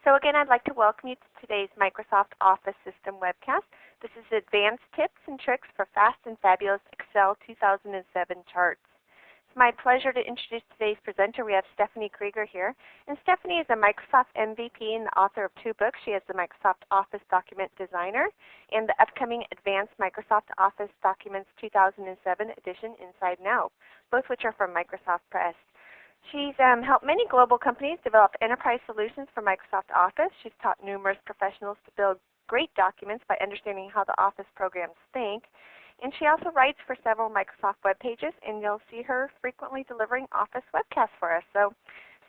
So again, I'd like to welcome you to today's Microsoft Office System webcast. This is advanced tips and tricks for fast and fabulous Excel 2007 charts. It's my pleasure to introduce today's presenter. We have Stephanie Krieger here. And Stephanie is a Microsoft MVP and the author of 2 books. She has the Microsoft Office Document Designer and the upcoming Advanced Microsoft Office Documents 2007 edition, Inside and Out, both which are from Microsoft Press. She's helped many global companies develop enterprise solutions for Microsoft Office. She's taught numerous professionals to build great documents by understanding how the Office programs think. And she also writes for several Microsoft web pages, and you'll see her frequently delivering Office webcasts for us. So,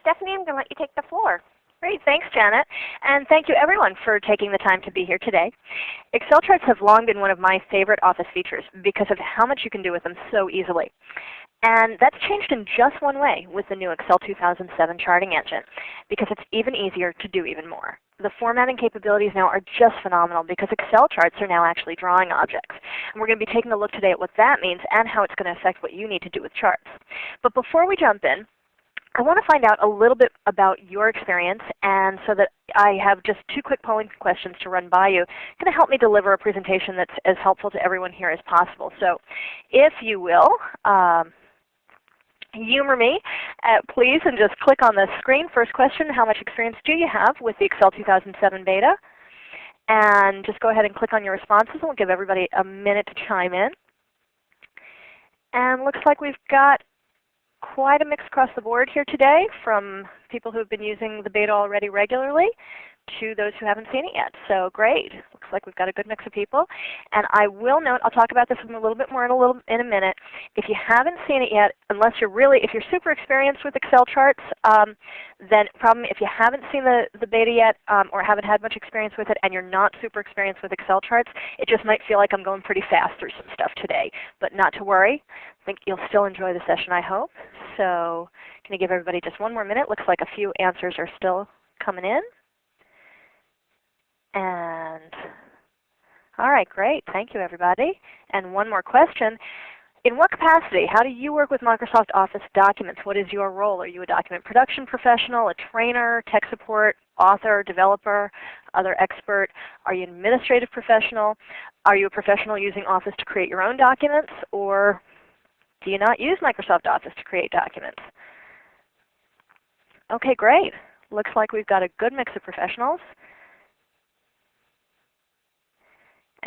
Stephanie, I'm going to let you take the floor. Great, thanks Janet, and thank you everyone for taking the time to be here today. Excel charts have long been one of my favorite Office features because of how much you can do with them so easily. And that's changed in just one way with the new Excel 2007 charting engine, because it's even easier to do even more. The formatting capabilities now are just phenomenal because Excel charts are now actually drawing objects. And we're going to be taking a look today at what that means and how it's going to affect what you need to do with charts. But before we jump in, I want to find out a little bit about your experience, and so that I have just 2 quick polling questions to run by you, going to help me deliver a presentation that's as helpful to everyone here as possible. So if you will, humor me, please, and just click on the screen. First question, how much experience do you have with the Excel 2007 beta? And just go ahead and click on your responses, and we'll give everybody a minute to chime in. And looks like we've got quite a mix across the board here today, from people who have been using the beta already regularly to those who haven't seen it yet. So great. Looks like we've got a good mix of people. And I will note, I'll talk about this a little bit more in a minute. If you haven't seen it yet, if you're super experienced with Excel charts, then if you haven't seen the beta yet or haven't had much experience with it and you're not super experienced with Excel charts, it just might feel like I'm going pretty fast through some stuff today. But not to worry. I think you'll still enjoy the session, I hope. So can I give everybody just one more minute? Looks like a few answers are still coming in. And all right, great. Thank you, everybody. And one more question. In what capacity? How do you work with Microsoft Office documents? What is your role? Are you a document production professional, a trainer, tech support, author, developer, other expert? Are you an administrative professional? Are you a professional using Office to create your own documents? Or do you not use Microsoft Office to create documents? Okay, great. Looks like we've got a good mix of professionals.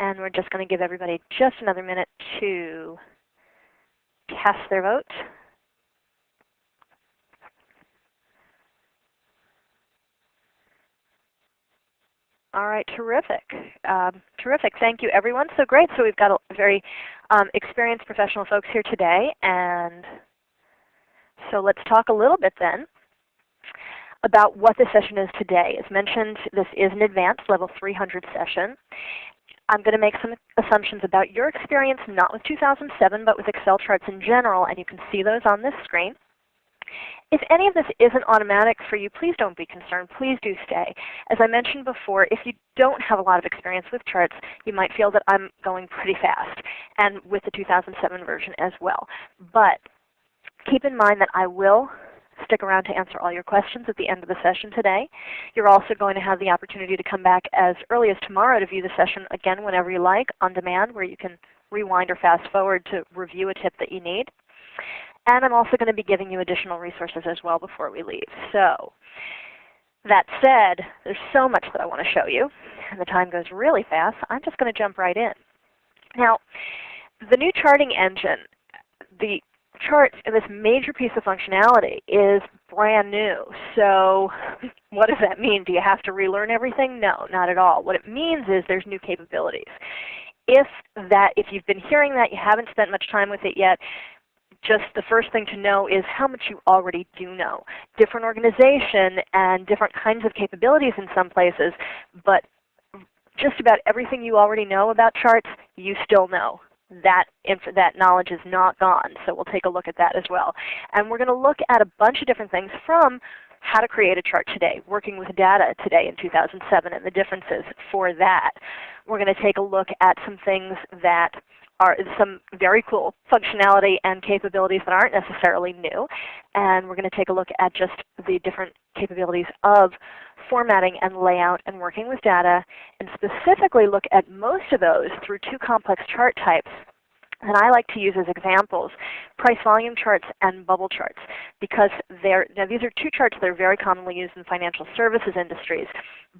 And we're just going to give everybody just another minute to cast their vote. All right, terrific. Terrific. Thank you, everyone. So great. So we've got a very experienced professional folks here today. And so let's talk a little bit then about what the session is today. As mentioned, this is an advanced level 300 session. I'm going to make some assumptions about your experience, not with 2007, but with Excel charts in general, and you can see those on this screen. If any of this isn't automatic for you, please don't be concerned. Please do stay. As I mentioned before, if you don't have a lot of experience with charts, you might feel that I'm going pretty fast, and with the 2007 version as well. But keep in mind that I will stick around to answer all your questions at the end of the session today. You're also going to have the opportunity to come back as early as tomorrow to view the session again whenever you like, on demand, where you can rewind or fast forward to review a tip that you need. And I'm also going to be giving you additional resources as well before we leave. So that said, there's so much that I want to show you, and the time goes really fast. I'm just going to jump right in. Now, the new charting engine, the charts and this major piece of functionality is brand new. So what does that mean? Do you have to relearn everything? No, not at all. What it means is there's new capabilities. If you've been hearing that, you haven't spent much time with it yet, just the first thing to know is how much you already do know. Different organization and different kinds of capabilities in some places, but just about everything you already know about charts, you still know. That knowledge is not gone, so we'll take a look at that as well. And we're going to look at a bunch of different things, from how to create a chart today, working with data today in 2007 and the differences for that. We're going to take a look at some things that are some very cool functionality and capabilities that aren't necessarily new. And we're going to take a look at just the different capabilities of formatting and layout and working with data, and specifically look at most of those through two complex chart types that I like to use as examples: price volume charts and bubble charts, because these are two charts that are very commonly used in financial services industries,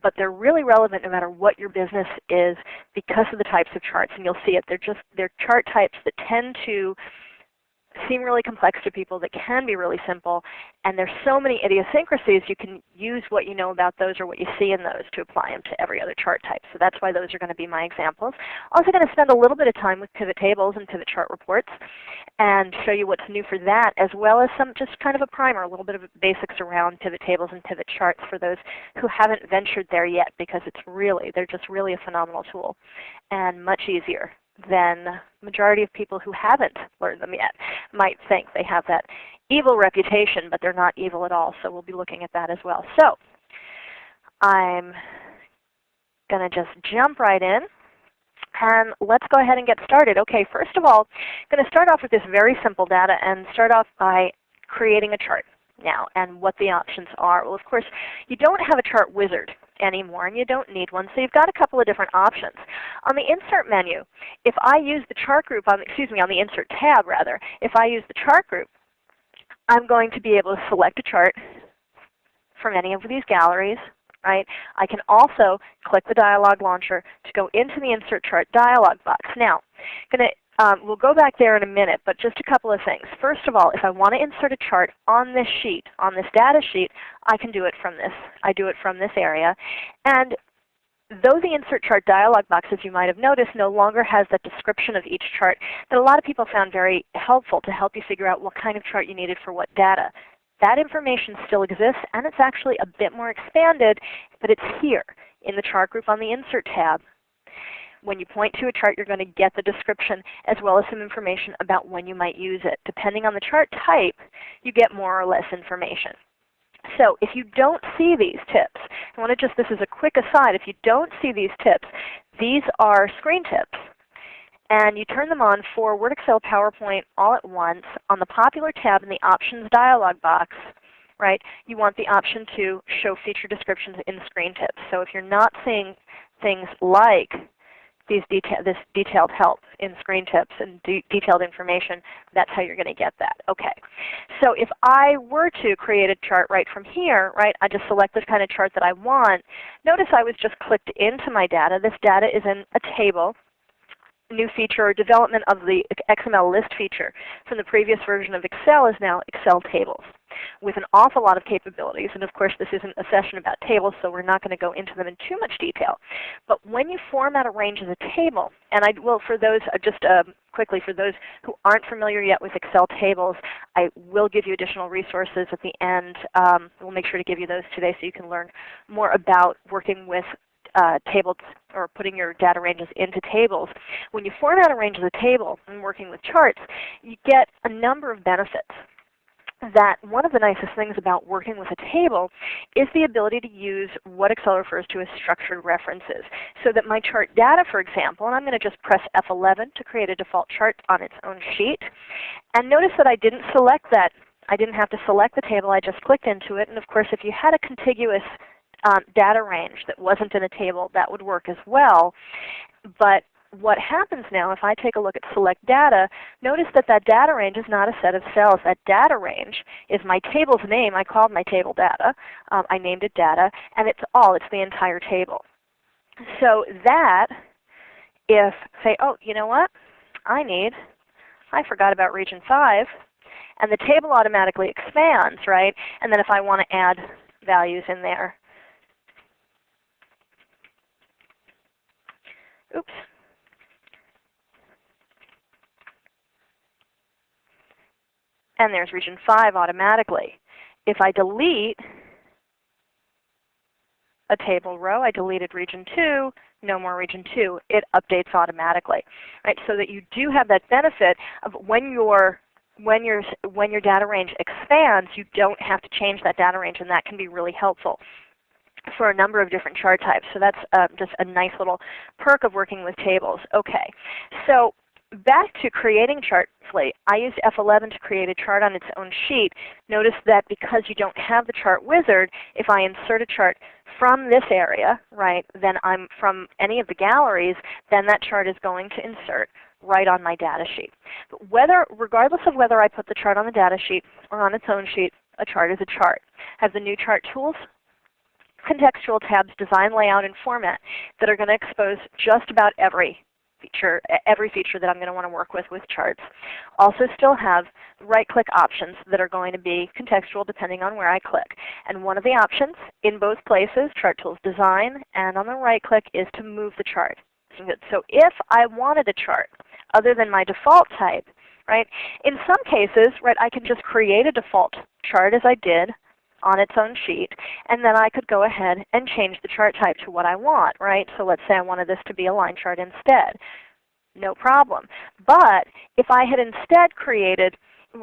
but they're really relevant no matter what your business is because of the types of charts. And you'll see it. They're chart types that tend to seem really complex to people that can be really simple, and there's so many idiosyncrasies you can use what you know about those or what you see in those to apply them to every other chart type. So that's why those are going to be my examples. Also going to spend a little bit of time with pivot tables and pivot chart reports and show you what's new for that, as well as some just kind of a primer, a little bit of basics around pivot tables and pivot charts for those who haven't ventured there yet, because they're just really a phenomenal tool and much easier than majority of people who haven't learned them yet might think. They have that evil reputation, but they're not evil at all. So we'll be looking at that as well. So I'm going to just jump right in, and let's go ahead and get started. Okay, first of all, I'm going to start off with this very simple data and start off by creating a chart now and what the options are. Well, of course, you don't have a chart wizard anymore, and you don't need one, so you've got a couple of different options. On the Insert menu, if I use the chart group, on the Insert tab rather, if I use the chart group, I'm going to be able to select a chart from any of these galleries. Right? I can also click the dialog launcher to go into the Insert Chart dialog box. Now, we'll go back there in a minute, but just a couple of things. First of all, if I want to insert a chart on this sheet, on this data sheet, I can do it from this. I do it from this area. And though the Insert Chart dialog box, as you might have noticed, no longer has that description of each chart that a lot of people found very helpful to help you figure out what kind of chart you needed for what data, that information still exists, and it's actually a bit more expanded, but it's here in the chart group on the Insert tab. When you point to a chart, you're going to get the description as well as some information about when you might use it. Depending on the chart type, you get more or less information. So if you don't see these tips, this is a quick aside, if you don't see these tips, these are screen tips. And you turn them on for Word, Excel, PowerPoint all at once. On the Popular tab in the Options dialog box, right, you want the option to show feature descriptions in screen tips. So if you're not seeing things like this detailed help in screen tips and detailed information, that's how you're going to get that. Okay. So if I were to create a chart right from here, right, I just select the kind of chart that I want. Notice I was just clicked into my data. This data is in a table. New feature or development of the XML list feature from the previous version of Excel is now Excel tables with an awful lot of capabilities. And of course, this isn't a session about tables, so we're not going to go into them in too much detail. But when you format a range as a table, and I will, for those, quickly, for those who aren't familiar yet with Excel tables, I will give you additional resources at the end. We'll make sure to give you those today so you can learn more about working with tables or putting your data ranges into tables. When you format a range as a table and working with charts, you get a number of benefits. That one of the nicest things about working with a table is the ability to use what Excel refers to as structured references. So that my chart data, for example, and I'm going to just press F11 to create a default chart on its own sheet. And notice that I didn't select that. I didn't have to select the table. I just clicked into it. And of course, if you had a contiguous data range that wasn't in a table, that would work as well. But what happens now, if I take a look at Select Data, notice that that data range is not a set of cells. That data range is my table's name. I called my table data. I named it data, and it's the entire table. So that if, say, oh, you know what? I forgot about region 5, and the table automatically expands, right? And then if I want to add values in there, oops. And there's region 5 automatically. If I delete a table row, I deleted region 2, no more region 2, it updates automatically. Right? So that you do have that benefit of when your data range expands, you don't have to change that data range, and that can be really helpful for a number of different chart types. So that's just a nice little perk of working with tables. Okay, so back to creating chart slate, I used F11 to create a chart on its own sheet. Notice that because you don't have the chart wizard, if I insert a chart from this area, right, then I'm from any of the galleries, then that chart is going to insert right on my data sheet. But regardless of whether I put the chart on the data sheet or on its own sheet, a chart is a chart. I have the new chart tools, contextual tabs, design, layout, and format that are going to expose just about every feature that I'm going to want to work with charts. Also still have right-click options that are going to be contextual depending on where I click. And one of the options in both places, Chart Tools Design and on the right-click, is to move the chart. So if I wanted a chart other than my default type, right, in some cases, right, I can just create a default chart as I did on its own sheet, and then I could go ahead and change the chart type to what I want, right? So let's say I wanted this to be a line chart instead. No problem. But if I had instead created,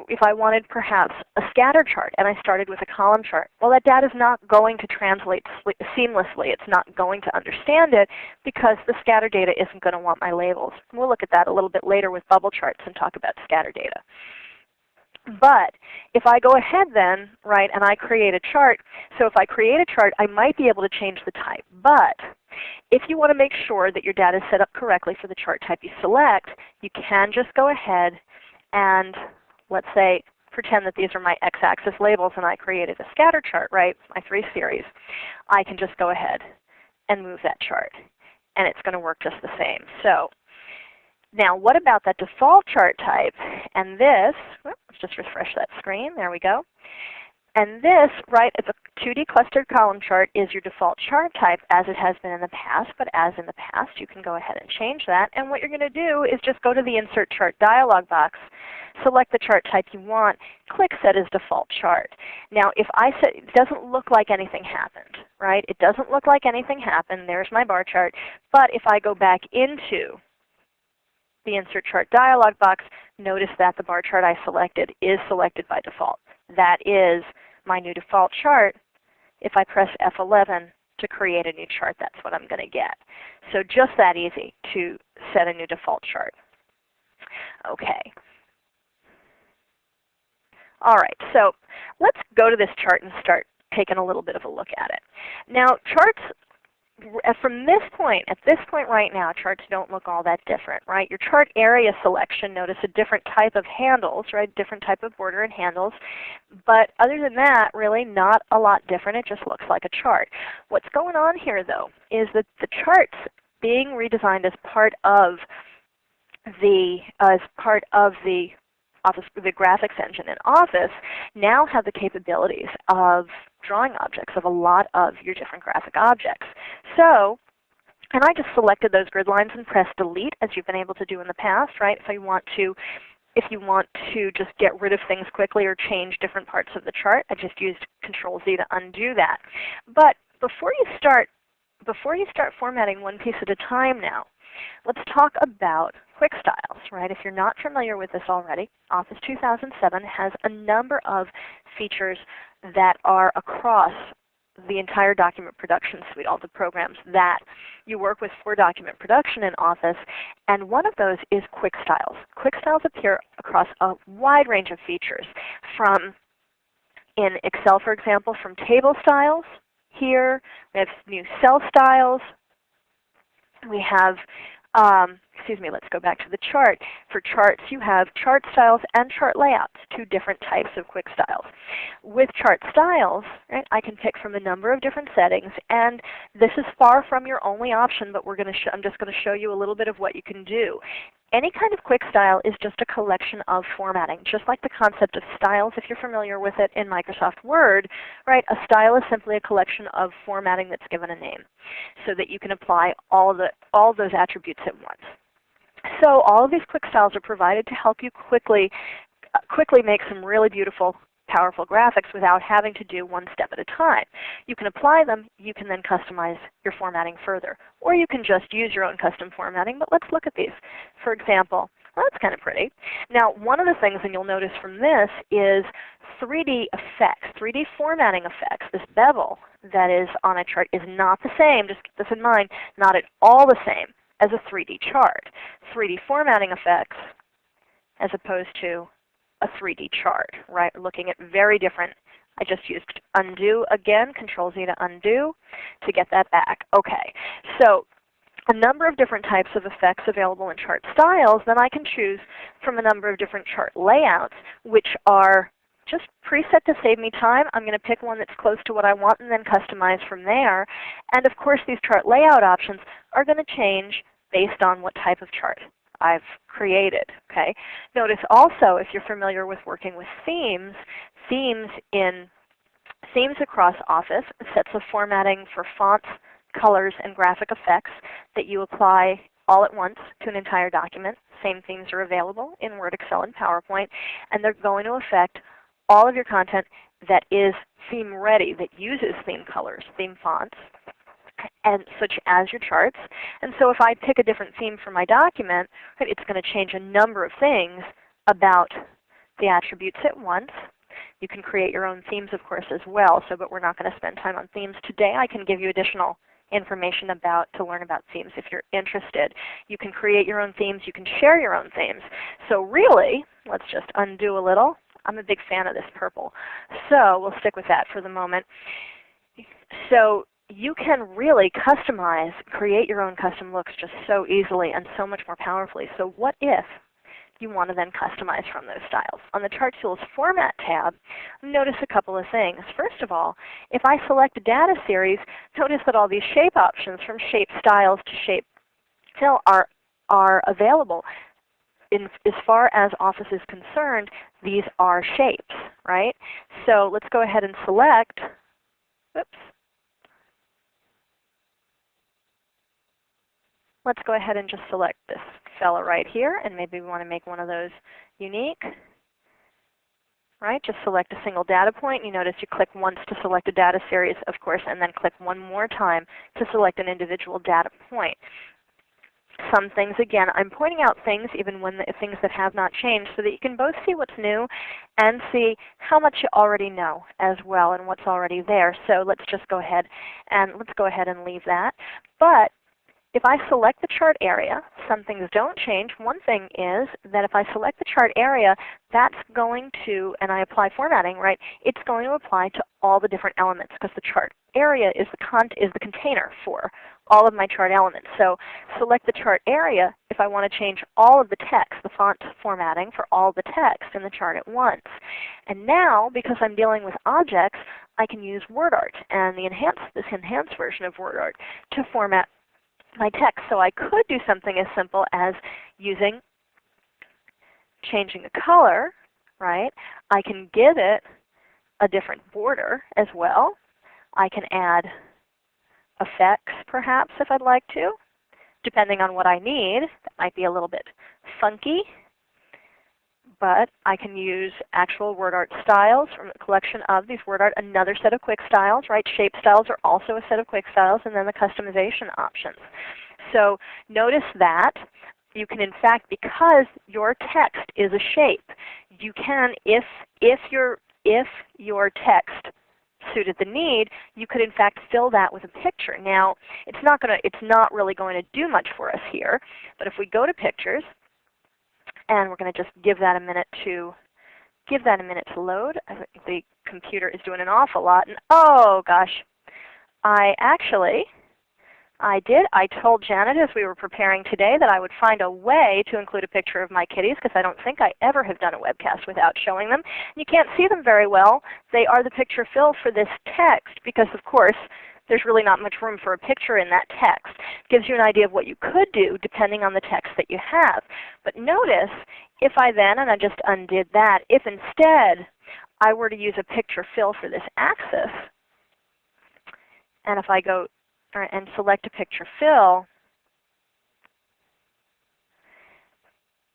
if I wanted perhaps a scatter chart and I started with a column chart, well, that data is not going to translate seamlessly. It's not going to understand it because the scatter data isn't going to want my labels. We'll look at that a little bit later with bubble charts and talk about scatter data. But if I go ahead then, right, and I create a chart, so if I create a chart, I might be able to change the type. But if you want to make sure that your data is set up correctly for the chart type you select, you can just go ahead and, let's say, pretend that these are my x-axis labels and I created a scatter chart, right, my 3 series. I can just go ahead and move that chart, and it's going to work just the same. So now what about that default chart type? And this, let's just refresh that screen. There we go. And this, right, it's a 2D clustered column chart is your default chart type as it has been in the past, but as in the past you can go ahead and change that. And what you're going to do is just go to the Insert Chart dialog box, select the chart type you want, click Set as Default Chart. Now if I set, it doesn't look like anything happened, right? It doesn't look like anything happened. There's my bar chart. But if I go back into the Insert Chart dialog box, notice that the bar chart I selected is selected by default. That is my new default chart. If I press F11 to create a new chart, that's what I'm going to get. So just that easy to set a new default chart. Okay. All right, so let's go to this chart and start taking a little bit of a look at it. Now charts, from this point, at this point right now, charts don't look all that different, right? Your chart area selection, notice a different type of handles, right? Different type of border and handles. But other than that, really not a lot different. It just looks like a chart. What's going on here, though, is that the charts being redesigned as part of the Office, the graphics engine in Office, now have the capabilities of drawing objects, of a lot of your different graphic objects. So, and I just selected those grid lines and pressed Delete, as you've been able to do in the past, right? If you want to just get rid of things quickly or change different parts of the chart, I just used Control-Z to undo that. But before you start formatting one piece at a time now, let's talk about quick styles, right? If you're not familiar with this already, Office 2007 has a number of features that are across the entire document production suite, all the programs that you work with for document production in Office, and one of those is quick styles. Quick styles appear across a wide range of features, from in Excel, for example, from table styles. Here we have new cell styles. We have, let's go back to the chart. For charts, you have chart styles and chart layouts, 2 different types of quick styles. With chart styles, right, I can pick from a number of different settings, and this is far from your only option, but I'm just going to show you a little bit of what you can do. Any kind of quick style is just a collection of formatting, just like the concept of styles, if you're familiar with it in Microsoft Word, right? A style is simply a collection of formatting that's given a name, so that you can apply all those attributes at once. So all of these quick styles are provided to help you quickly make some really beautiful, powerful graphics without having to do one step at a time. You can apply them. You can then customize your formatting further. Or you can just use your own custom formatting. But let's look at these. For example, well, that's kind of pretty. Now, one of the things, and you'll notice from this, is 3D effects, 3D formatting effects. This bevel that is on a chart is not the same. Just keep this in mind. Not at all the same as a 3D chart. 3D formatting effects as opposed to a 3D chart, right? Looking at very different. I just used undo again, Control Z to undo to get that back. Okay, so a number of different types of effects available in chart styles. Then I can choose from a number of different chart layouts, which are just preset to save me time. I'm going to pick one that's close to what I want and then customize from there. And of course, these chart layout options are going to change based on what type of chart I've created. Okay. Notice also, if you're familiar with working with themes, themes across Office sets of formatting for fonts, colors, and graphic effects that you apply all at once to an entire document. Same themes are available in Word, Excel, and PowerPoint, and they're going to affect all of your content that is theme ready, that uses theme colors, theme fonts, and such as your charts. And so if I pick a different theme for my document, it's going to change a number of things about the attributes at once. You can create your own themes, of course, as well, but we're not going to spend time on themes today. I can give you additional information to learn about themes if you're interested. You can create your own themes. You can share your own themes. So really, let's just undo a little. I'm a big fan of this purple, so we'll stick with that for the moment. So you can really customize, create your own custom looks just so easily and so much more powerfully. So what if you want to then customize from those styles? On the Chart Tools Format tab, notice a couple of things. First of all, if I select a data series, notice that all these shape options from shape styles to shape fill are available. As far as Office is concerned, these are shapes, right? So let's go ahead and select, let's go ahead and just select this fella right here, and maybe we want to make one of those unique. Right? Just select a single data point. You notice you click once to select a data series, of course, and then click one more time to select an individual data point. Some things, again, I'm pointing out things even when things that have not changed so that you can both see what's new and see how much you already know as well and what's already there. So let's just go ahead and leave that. But if I select the chart area, some things don't change. One thing is that if I select the chart area, that's going to, and I apply formatting, right, it's going to apply to all the different elements because the chart area is the container for all of my chart elements. So select the chart area if I want to change all of the text, the font formatting for all the text in the chart at once. And now, because I'm dealing with objects, I can use WordArt and this enhanced version of WordArt to format my text. So I could do something as simple as changing the color, right? I can give it a different border as well. I can add effects perhaps if I'd like to, depending on what I need. That might be a little bit funky, but I can use actual WordArt styles from a collection of these WordArt, another set of quick styles, right? Shape styles are also a set of quick styles, and then the customization options. So notice that you can, in fact, because your text is a shape, you can, if your text suited the need, you could in fact fill that with a picture. Now, it's not really going to do much for us here, but if we go to pictures, and we're going to just give that a minute to load. I think the computer is doing an awful lot, and oh gosh, I told Janet as we were preparing today that I would find a way to include a picture of my kitties because I don't think I ever have done a webcast without showing them. You can't see them very well. They are the picture fill for this text because, of course, there's really not much room for a picture in that text. It gives you an idea of what you could do depending on the text that you have. But notice, if I then, and I just undid that, if instead I were to use a picture fill for this axis, and if I go and select a picture fill,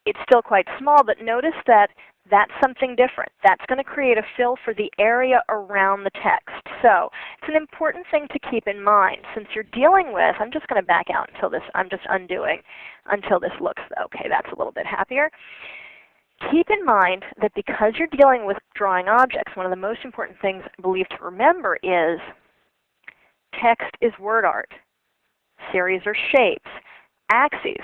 it's still quite small, but notice that that's something different. That's going to create a fill for the area around the text. So it's an important thing to keep in mind. Since you're dealing with, I'm just going to back out until this, I'm just undoing until this looks, okay, that's a little bit happier. Keep in mind that because you're dealing with drawing objects, one of the most important things I believe to remember is text is word art. Series are shapes. axes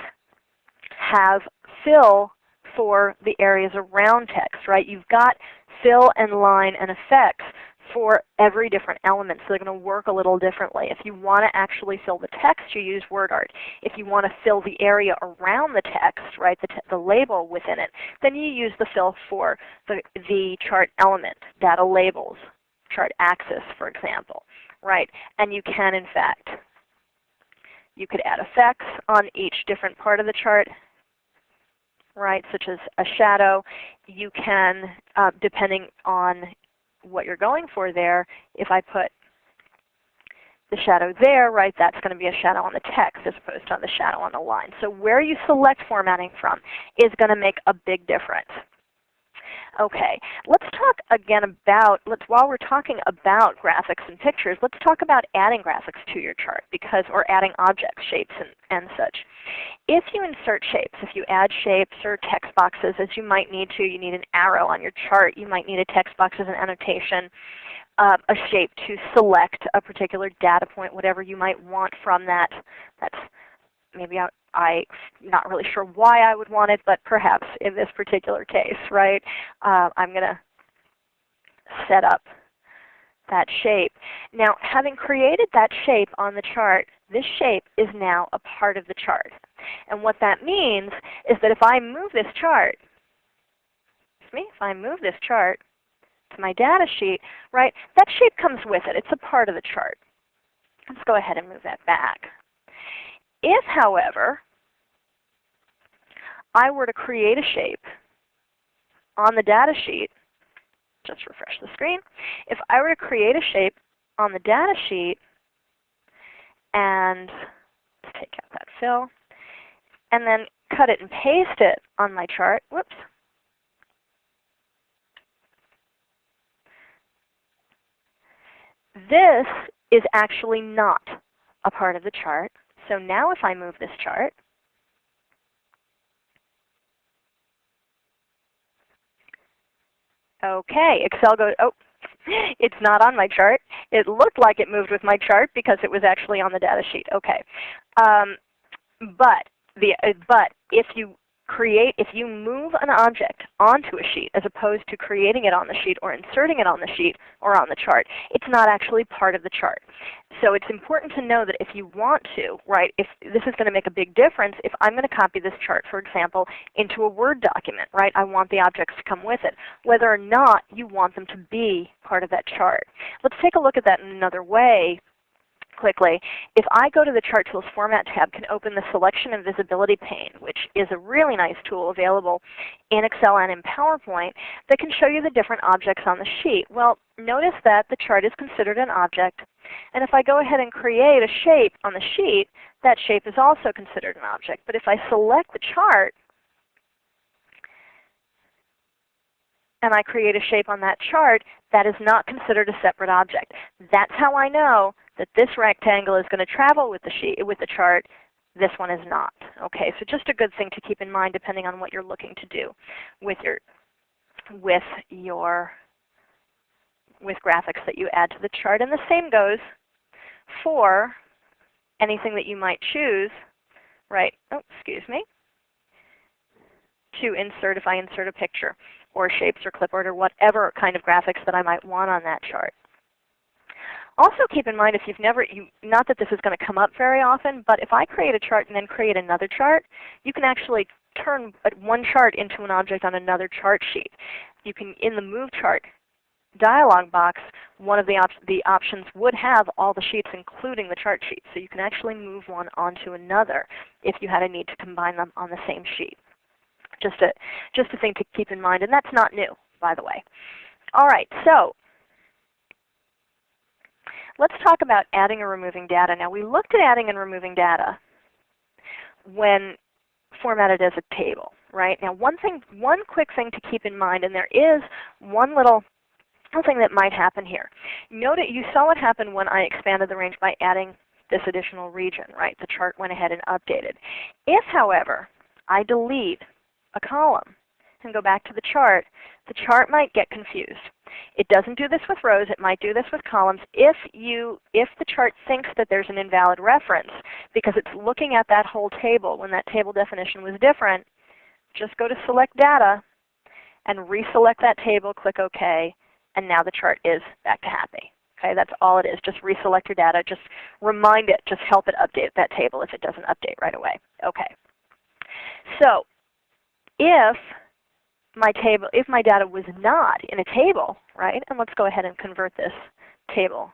have fill for the areas around text, right? You've got fill and line and effects for every different element, so they're going to work a little differently. If you want to actually fill the text, you use word art. If you want to fill the area around the text, right, the label within it, then you use the fill for the chart element, data labels, chart axis, for example, right? And you can, in fact, you could add effects on each different part of the chart, right, such as a shadow. You can, depending on what you're going for there, if I put the shadow there, right, that's going to be a shadow on the text as opposed to the shadow on the line. So where you select formatting from is going to make a big difference. Okay, let's talk again about, while we're talking about graphics and pictures, let's talk about adding graphics to your chart, or adding objects, shapes, and such. If you insert shapes, if you add shapes or text boxes, as you might need to, you need an arrow on your chart, you might need a text box as an annotation, a shape to select a particular data point, whatever you might want from that. That's maybe I'm not really sure why I would want it, but perhaps in this particular case, right? I'm going to set up that shape. Now, having created that shape on the chart, this shape is now a part of the chart. And what that means is that if I move this chart, to my data sheet, right, that shape comes with it. It's a part of the chart. Let's go ahead and move that back. If, however, I were to create a shape on the data sheet, just refresh the screen. If I were to create a shape on the data sheet and let's take out that fill, and then cut it and paste it on my chart, whoops. This is actually not a part of the chart. So now if I move this chart, okay, Excel goes, oh, it's not on my chart. It looked like it moved with my chart because it was actually on the data sheet. Okay, but if you move an object onto a sheet as opposed to creating it on the sheet or inserting it on the sheet or on the chart, it's not actually part of the chart. So it's important to know that if you want to, right, if this is going to make a big difference, if I'm going to copy this chart, for example, into a Word document, right, I want the objects to come with it, whether or not you want them to be part of that chart. Let's take a look at that in another way. Quickly, if I go to the Chart Tools Format tab, can open the Selection and Visibility pane, which is a really nice tool available in Excel and in PowerPoint that can show you the different objects on the sheet. Well, notice that the chart is considered an object, and if I go ahead and create a shape on the sheet, that shape is also considered an object. But if I select the chart and I create a shape on that chart, that is not considered a separate object. That's how I know that this rectangle is going to travel with the chart. This one is not. Okay, so just a good thing to keep in mind depending on what you're looking to do with graphics that you add to the chart. And the same goes for anything that you might choose, right? Oh, excuse me. To insert, if I insert a picture or shapes or clipboard or whatever kind of graphics that I might want on that chart. Also keep in mind, if you've not that this is going to come up very often, but if I create a chart and then create another chart, you can actually turn one chart into an object on another chart sheet. You can, in the Move Chart dialog box, one of the options would have all the sheets including the chart sheet. So you can actually move one onto another if you had a need to combine them on the same sheet. Just a thing to keep in mind, and that's not new, by the way. All right, so let's talk about adding or removing data. Now, we looked at adding and removing data when formatted as a table, right? Now, one quick thing to keep in mind, and there is one little thing that might happen here. Note you saw what happened when I expanded the range by adding this additional region, right? The chart went ahead and updated. If, however, I delete a column and go back to the chart might get confused. It doesn't do this with rows. It might do this with columns if the chart thinks that there's an invalid reference because it's looking at that whole table when that table definition was different, just go to Select Data and reselect that table, click OK, and now the chart is back to happy. Okay, that's all it is. Just reselect your data. Just remind it. Just help it update that table if it doesn't update right away. Okay. So if my data was not in a table, right? And let's go ahead and convert this table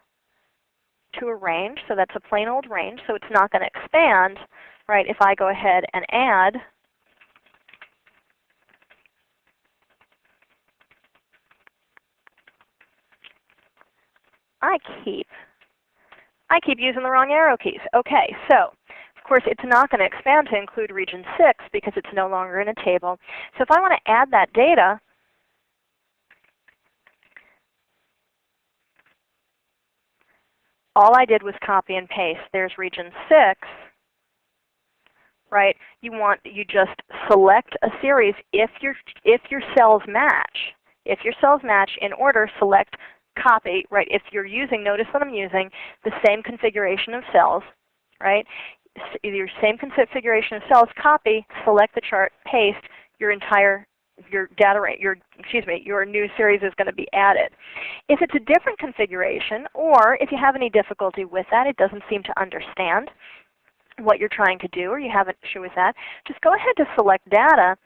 to a range. So that's a plain old range. So it's not going to expand, right? If I go ahead and add I keep using the wrong arrow keys. Okay, so of course it's not going to expand to include region 6 because it's no longer in a table. So if I want to add that data, all I did was copy and paste. There's region 6, right? You just select a series if your cells match. If your cells match in order, select copy, right? If you're using, notice that I'm using the same configuration of cells, right? Your same configuration of cells, copy, select the chart, paste, your new series is going to be added. If it's a different configuration, or if you have any difficulty with that, it doesn't seem to understand what you're trying to do, or you have an issue with that, just go ahead to Select Data,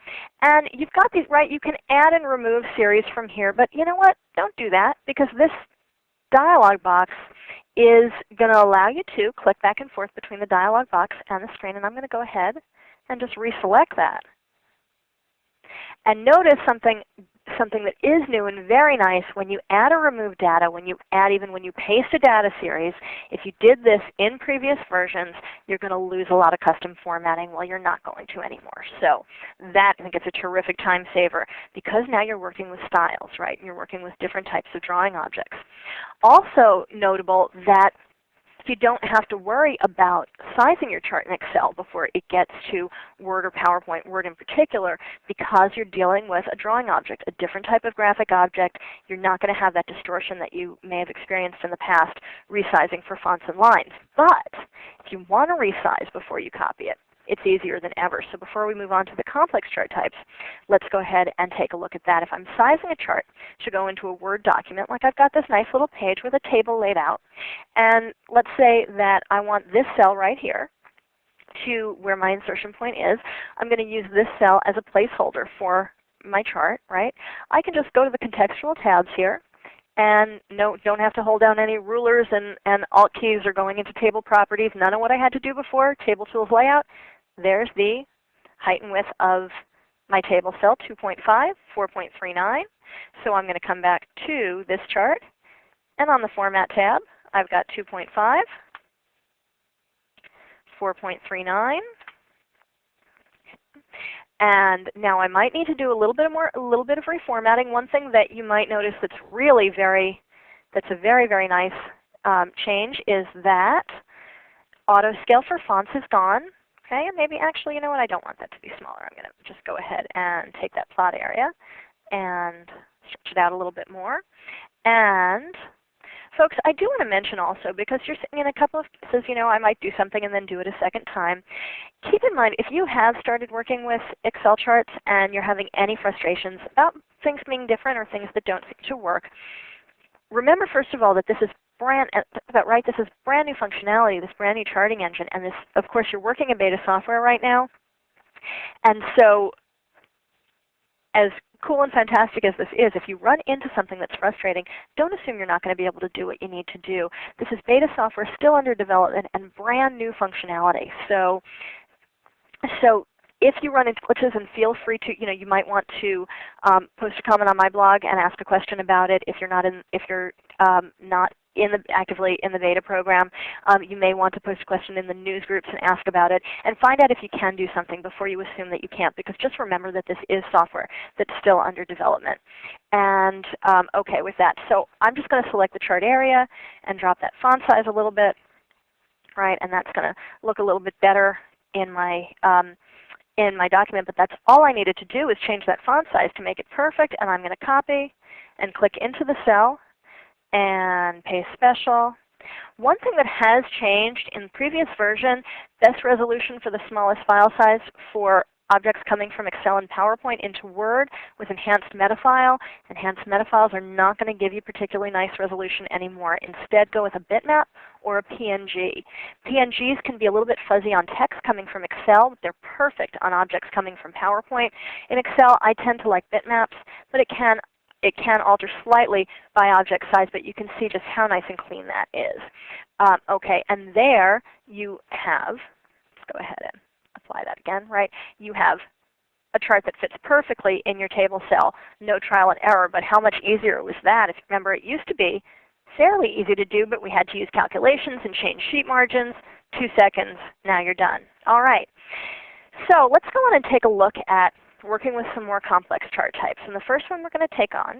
and you've got these, right? You can add and remove series from here, but you know what? Don't do that, because this dialog box is going to allow you to click back and forth between the dialog box and the screen, and I'm going to go ahead and just reselect that. And notice something that is new and very nice when you add or remove data, even when you paste a data series. If you did this in previous versions, you're going to lose a lot of custom formatting. Well, you're not going to anymore. So that, I think, it's a terrific time saver because now you're working with styles, right? You're working with different types of drawing objects. Also notable that you don't have to worry about sizing your chart in Excel before it gets to Word or PowerPoint, Word in particular, because you're dealing with a drawing object, a different type of graphic object. You're not going to have that distortion that you may have experienced in the past resizing for fonts and lines. But if you want to resize before you copy it, it's easier than ever. So before we move on to the complex chart types, let's go ahead and take a look at that. If I'm sizing a chart to go into a Word document, like I've got this nice little page with a table laid out, and let's say that I want this cell right here to where my insertion point is. I'm going to use this cell as a placeholder for my chart, right? I can just go to the contextual tabs here, and don't have to hold down any rulers and Alt keys or going into table properties. None of what I had to do before. Table Tools Layout. There's the height and width of my table cell, 2.5, 4.39. So I'm going to come back to this chart, and on the Format tab, I've got 2.5, 4.39. And now I might need to do a little bit of reformatting. One thing that you might notice that's a very, very nice change is that auto scale for fonts is gone. Okay, and maybe actually, you know what, I don't want that to be smaller. I'm going to just go ahead and take that plot area and stretch it out a little bit more. And folks, I do want to mention also, because you're sitting in a couple of cases, I might do something and then do it a second time. Keep in mind, if you have started working with Excel charts and you're having any frustrations about things being different or things that don't seem to work, remember first of all that this is brand new functionality, this brand new charting engine, and this, of course, you're working in beta software right now. And so, as cool and fantastic as this is, if you run into something that's frustrating, don't assume you're not going to be able to do what you need to do. This is beta software still under development and brand new functionality. So if you run into glitches, and feel free to, you might want to post a comment on my blog and ask a question about it. If you're not actively in the beta program, you may want to post a question in the news groups and ask about it, and find out if you can do something before you assume that you can't, because just remember that this is software that's still under development. And okay, with that, so I'm just going to select the chart area and drop that font size a little bit, right? And that's going to look a little bit better in my document, but that's all I needed to do is change that font size to make it perfect, and I'm going to copy and click into the cell and paste special, One thing that has changed in the previous version, best resolution for the smallest file size for objects coming from Excel and PowerPoint into Word with enhanced metafile. Enhanced metafiles are not going to give you particularly nice resolution anymore. Instead, go with a bitmap or a PNG. PNGs can be a little bit fuzzy on text coming from Excel, but they're perfect on objects coming from PowerPoint. In Excel, I tend to like bitmaps, but it can alter slightly by object size, but you can see just how nice and clean that is. Okay, and there you have, let's go ahead and apply that again, right? You have a chart that fits perfectly in your table cell, no trial and error, but how much easier was that? If you remember, it used to be fairly easy to do, but we had to use calculations and change sheet margins. 2 seconds, now you're done. All right, so let's go on and take a look at working with some more complex chart types. And the first one we're going to take on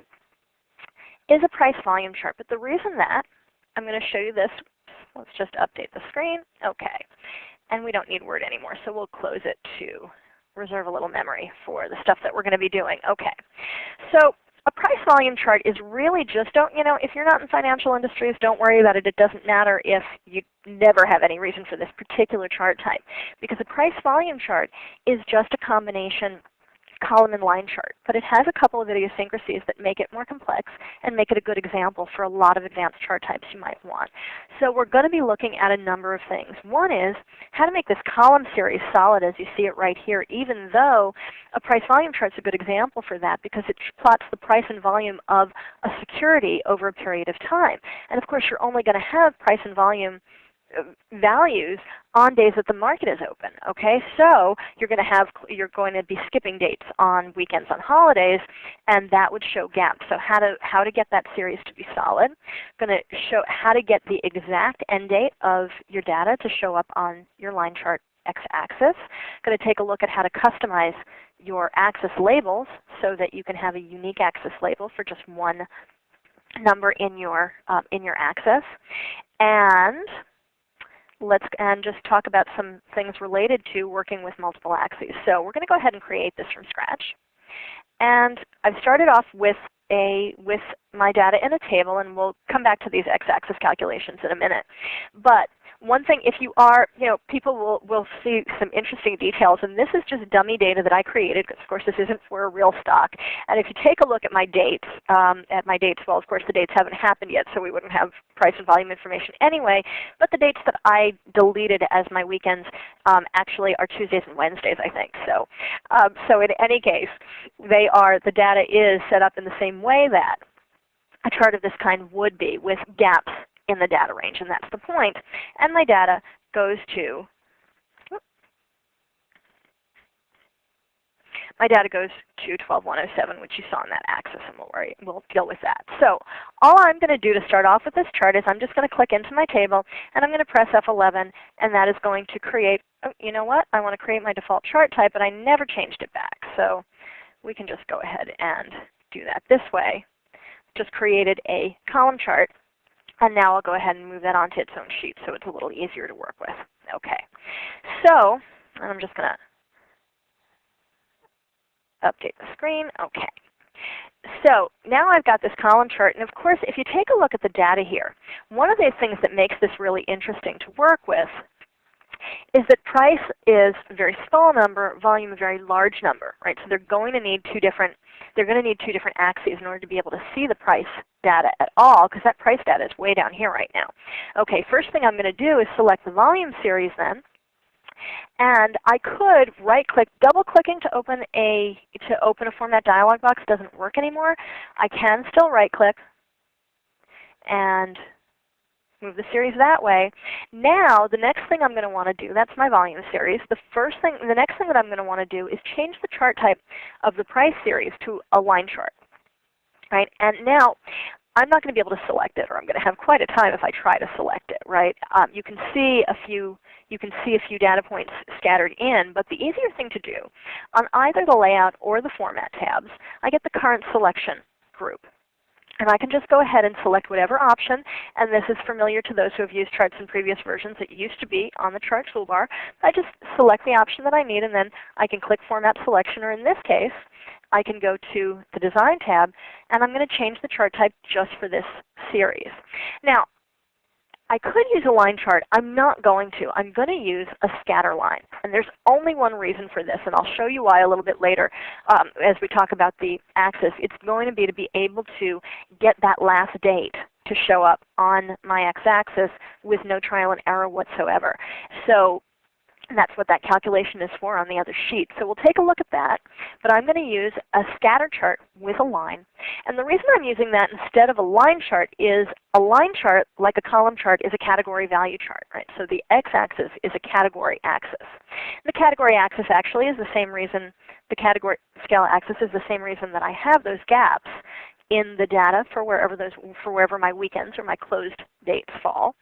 is a price volume chart. But the reason that, I'm going to show you this, let's just update the screen. Okay, and we don't need Word anymore, so we'll close it to reserve a little memory for the stuff that we're going to be doing. Okay, so a price volume chart is really just, if you're not in financial industries, don't worry about it. It doesn't matter if you never have any reason for this particular chart type, because a price volume chart is just a combination column and line chart, but it has a couple of idiosyncrasies that make it more complex and make it a good example for a lot of advanced chart types you might want. So we're going to be looking at a number of things. One is how to make this column series solid as you see it right here, even though a price volume chart is a good example for that because it plots the price and volume of a security over a period of time. And of course you're only going to have price and volume values on days that the market is open. Okay, so you're going to be skipping dates on weekends, on holidays, and that would show gaps. So how to get that series to be solid. Going to show how to get the exact end date of your data to show up on your line chart x-axis. Going to take a look at how to customize your axis labels so that you can have a unique axis label for just one number in your axis. And let's just talk about some things related to working with multiple axes. So we're going to go ahead and create this from scratch. And I've started off with my data in a table, and we'll come back to these x-axis calculations in a minute. But one thing, if you are, people will see some interesting details, and this is just dummy data that I created, because of course this isn't for a real stock. And if you take a look at my dates, well, of course the dates haven't happened yet, so we wouldn't have price and volume information anyway, but the dates that I deleted as my weekends actually are Tuesdays and Wednesdays, I think. So, so in any case, the data is set up in the same way that a chart of this kind would be, with gaps in the data range, and that's the point. And my data goes to, my data goes to 12107, which you saw on that axis, and we'll deal with that. So all I'm going to do to start off with this chart is I'm just going to click into my table, and I'm going to press F11, and that is going to create, oh, you know what? I want to create my default chart type, but I never changed it back. So we can just go ahead and do that this way. Just created a column chart. And now I'll go ahead and move that onto its own sheet so it's a little easier to work with. Okay, so I'm just going to update the screen. Okay, so now I've got this column chart, and of course if you take a look at the data here, one of the things that makes this really interesting to work with is that price is a very small number, volume a very large number, right? So they're going to need two different axes in order to be able to see the price data at all, because that price data is way down here right now. Okay, first thing I'm going to do is select the volume series then, and I could right-click. Double-clicking to open a format dialog box doesn't work anymore. I can still right-click and move the series that way. Now the next thing I'm going to want to do, that's my volume series. The next thing that I'm going to want to do is change the chart type of the price series to a line chart. Right? And now I'm not going to be able to select it, or I'm going to have quite a time if I try to select it. Right? You can see a few data points scattered in, but the easier thing to do on either the layout or the format tabs, I get the current selection group. And I can just go ahead and select whatever option, and this is familiar to those who have used charts in previous versions. It used to be on the chart toolbar. I just select the option that I need, and then I can click Format Selection, or in this case, I can go to the Design tab, and I'm going to change the chart type just for this series. Now, I could use a line chart. I'm not going to. I'm going to use a scatter line. And there's only one reason for this, and I'll show you why a little bit later as we talk about the axis. It's going to be able to get that last date to show up on my x-axis with no trial and error whatsoever. So that's what that calculation is for on the other sheet. So we'll take a look at that. But I'm going to use a scatter chart with a line. And the reason I'm using that instead of a line chart is a line chart, like a column chart, is a category value chart. Right? So the x-axis is a category axis. The category axis actually is the same reason, the category scale axis is the same reason that I have those gaps in the data for wherever my weekends or my closed dates fall.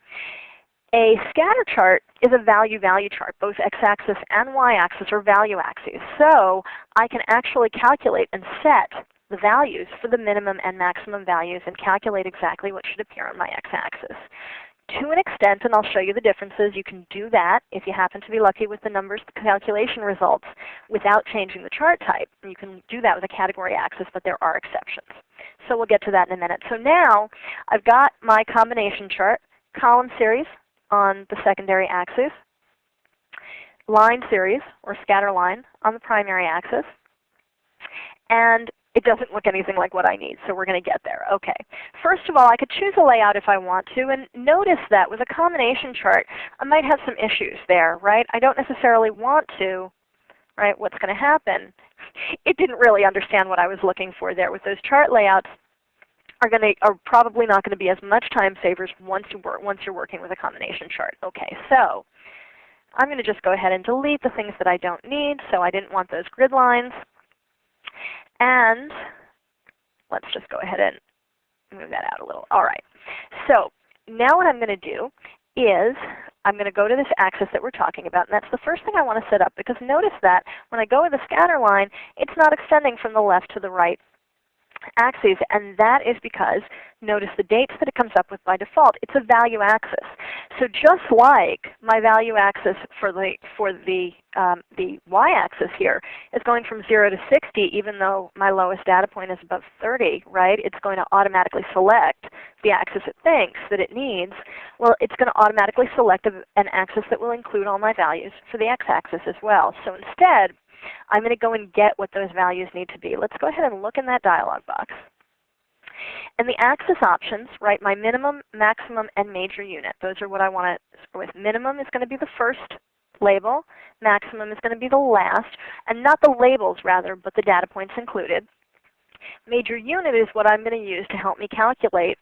A scatter chart is a value-value chart. Both x-axis and y-axis are value axes. So I can actually calculate and set the values for the minimum and maximum values and calculate exactly what should appear on my x-axis. To an extent, and I'll show you the differences, you can do that if you happen to be lucky with the numbers, the calculation results, without changing the chart type. You can do that with a category axis, but there are exceptions. So we'll get to that in a minute. So now I've got my combination chart, column series on the secondary axis, line series or scatter line on the primary axis, and it doesn't look anything like what I need, so we're going to get there. Okay. First of all, I could choose a layout if I want to, and notice that with a combination chart, I might have some issues there, right? I don't necessarily want to, right? What's going to happen? It didn't really understand what I was looking for there. With those chart layouts, are probably not going to be as much time savers once you're working with a combination chart. Okay, so I'm going to just go ahead and delete the things that I don't need. So I didn't want those grid lines. And let's just go ahead and move that out a little. All right. So now what I'm going to do is I'm going to go to this axis that we're talking about, and that's the first thing I want to set up, because notice that when I go with the scatter line, it's not extending from the left to the right axes, and that is because notice the dates that it comes up with by default. It's a value axis. So just like my value axis for the y-axis here is going from 0 to 60, even though my lowest data point is above 30, right? It's going to automatically select the axis it thinks that it needs. Well, it's going to automatically select an axis that will include all my values for the x-axis as well. So instead, I'm going to go and get what those values need to be. Let's go ahead and look in that dialog box. And the axis options, right, my minimum, maximum, and major unit. Those are what I want to start with. Minimum is going to be the first label. Maximum is going to be the last. And not the labels, rather, but the data points included. Major unit is what I'm going to use to help me calculate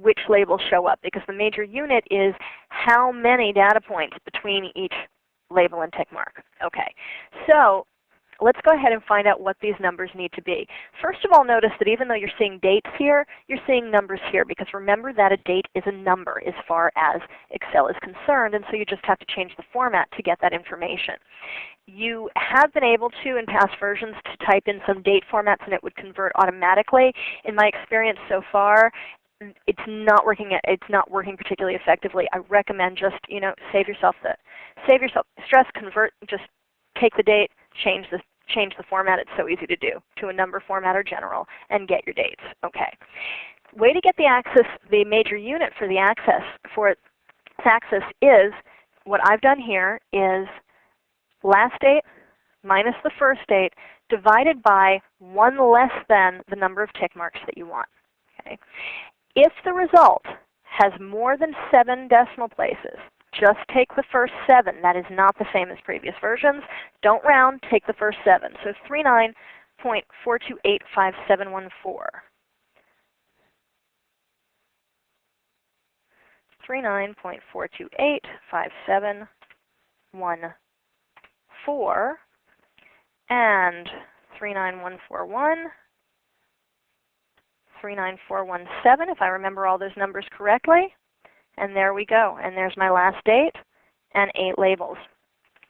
which labels show up, because the major unit is how many data points between each label and tick mark. Okay, so let's go ahead and find out what these numbers need to be. First of all, notice that even though you're seeing dates here, you're seeing numbers here, because remember that a date is a number as far as Excel is concerned, and so you just have to change the format to get that information. You have been able to, in past versions, to type in some date formats and it would convert automatically. In my experience so far, it's not working particularly effectively. I recommend just, save yourself stress, convert, just take the date, change the format. It's so easy to do to a number format or general, and get your dates. Okay. Way to get the axis, the major unit for the axis is what I've done here is last date minus the first date divided by 1 less than the number of tick marks that you want. Okay. If the result has more than 7 decimal places, just take the first 7. That is not the same as previous versions. Don't round, take the first 7. So 39.4285714. 39.4285714 and 39141. 39417, if I remember all those numbers correctly. And there we go. And there's my last date and 8 labels.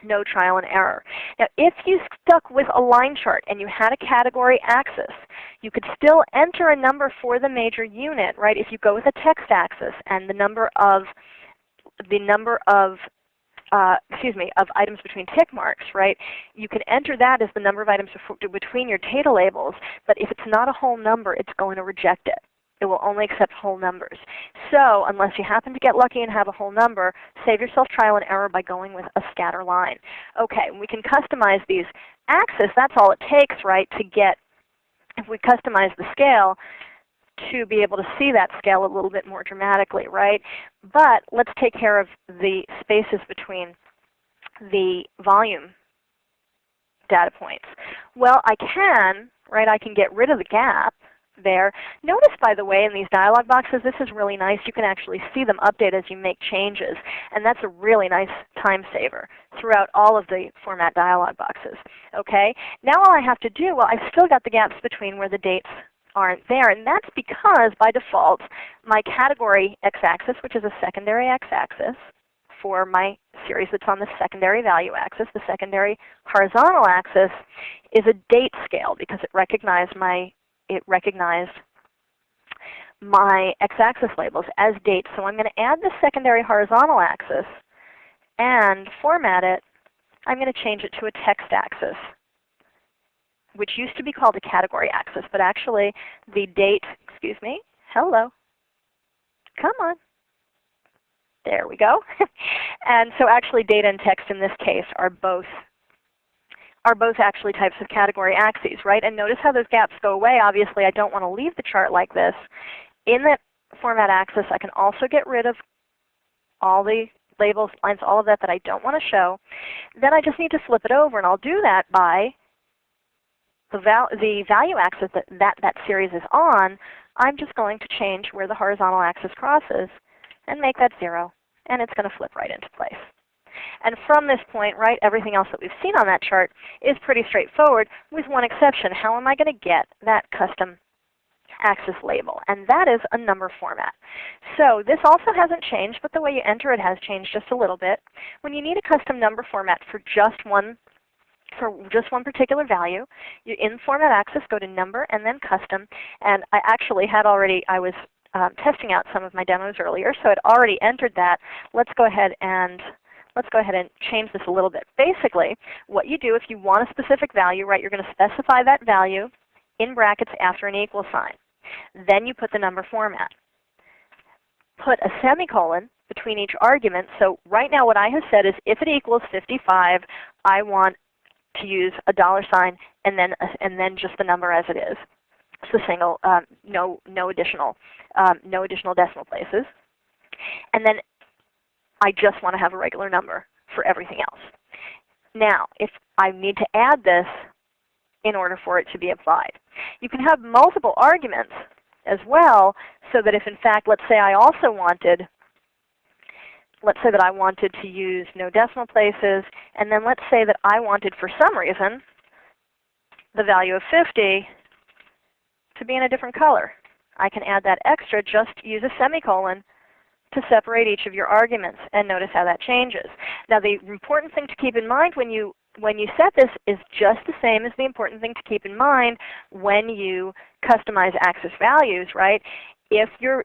No trial and error. Now, if you stuck with a line chart and you had a category axis, you could still enter a number for the major unit, right? If you go with a text axis and the number of items between tick marks, right? You can enter that as the number of items between your data labels, but if it's not a whole number, it's going to reject it. It will only accept whole numbers. So unless you happen to get lucky and have a whole number, save yourself trial and error by going with a scatter line. Okay, we can customize these axes. That's all it takes, right, to get, if we customize the scale, to be able to see that scale a little bit more dramatically, right? But let's take care of the spaces between the volume data points. Well, I can, right, I can get rid of the gap there. Notice, by the way, in these dialog boxes, this is really nice. You can actually see them update as you make changes, and that's a really nice time saver throughout all of the format dialog boxes. Okay? Now all I have to do, well, I've still got the gaps between where the dates aren't there, and that's because by default my category x-axis, which is a secondary x-axis for my series that's on the secondary value axis, the secondary horizontal axis, is a date scale because it recognized my x-axis labels as dates. So I'm going to add the secondary horizontal axis and format it. I'm going to change it to a text axis, which used to be called a category axis, but actually the date, excuse me, hello, come on. There we go. And so actually data and text in this case are both actually types of category axes, right? And notice how those gaps go away. Obviously I don't want to leave the chart like this. In the format axis I can also get rid of all the labels, lines, all of that I don't want to show. Then I just need to flip it over, and I'll do that by the value axis that series is on. I'm just going to change where the horizontal axis crosses and make that 0, and it's going to flip right into place. And from this point, right, everything else that we've seen on that chart is pretty straightforward, with one exception. How am I going to get that custom axis label? And that is a number format. So this also hasn't changed, but the way you enter it has changed just a little bit. When you need a custom number format for just one particular value, you in format axis go to number and then custom. And I actually had already, I was testing out some of my demos earlier, so I'd already entered that. Let's go ahead and change this a little bit. Basically, what you do if you want a specific value, right, you're going to specify that value in brackets after an equal sign. Then you put the number format. Put a semicolon between each argument. So right now what I have said is if it equals 55, I want to use a $sign and then just the number as it is. It's a single, no additional decimal places. And then I just want to have a regular number for everything else. Now, if I need to add this in order for it to be applied, you can have multiple arguments as well, so that if in fact, let's say I wanted to use no decimal places, and then let's say that I wanted for some reason the value of 50 to be in a different color. I can add that extra, just use a semicolon to separate each of your arguments, and notice how that changes. Now the important thing to keep in mind when you set this is just the same as the important thing to keep in mind when you customize axis values, right? If your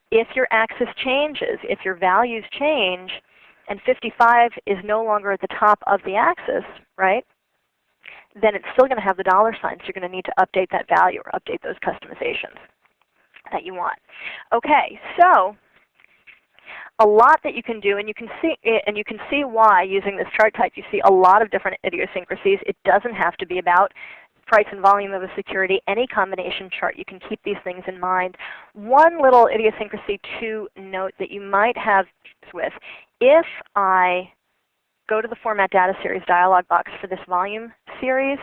axis changes, if your values change, and 55 is no longer at the top of the axis, right, then it's still going to have the $sign, so you're going to need to update that value or update those customizations that you want. Okay, so a lot that you can do, and you can see why using this chart type. You see a lot of different idiosyncrasies. It doesn't have to be about price and volume of a security. Any combination chart, you can keep these things in mind. One little idiosyncrasy to note that you might have with, if I go to the Format Data Series dialog box for this volume series,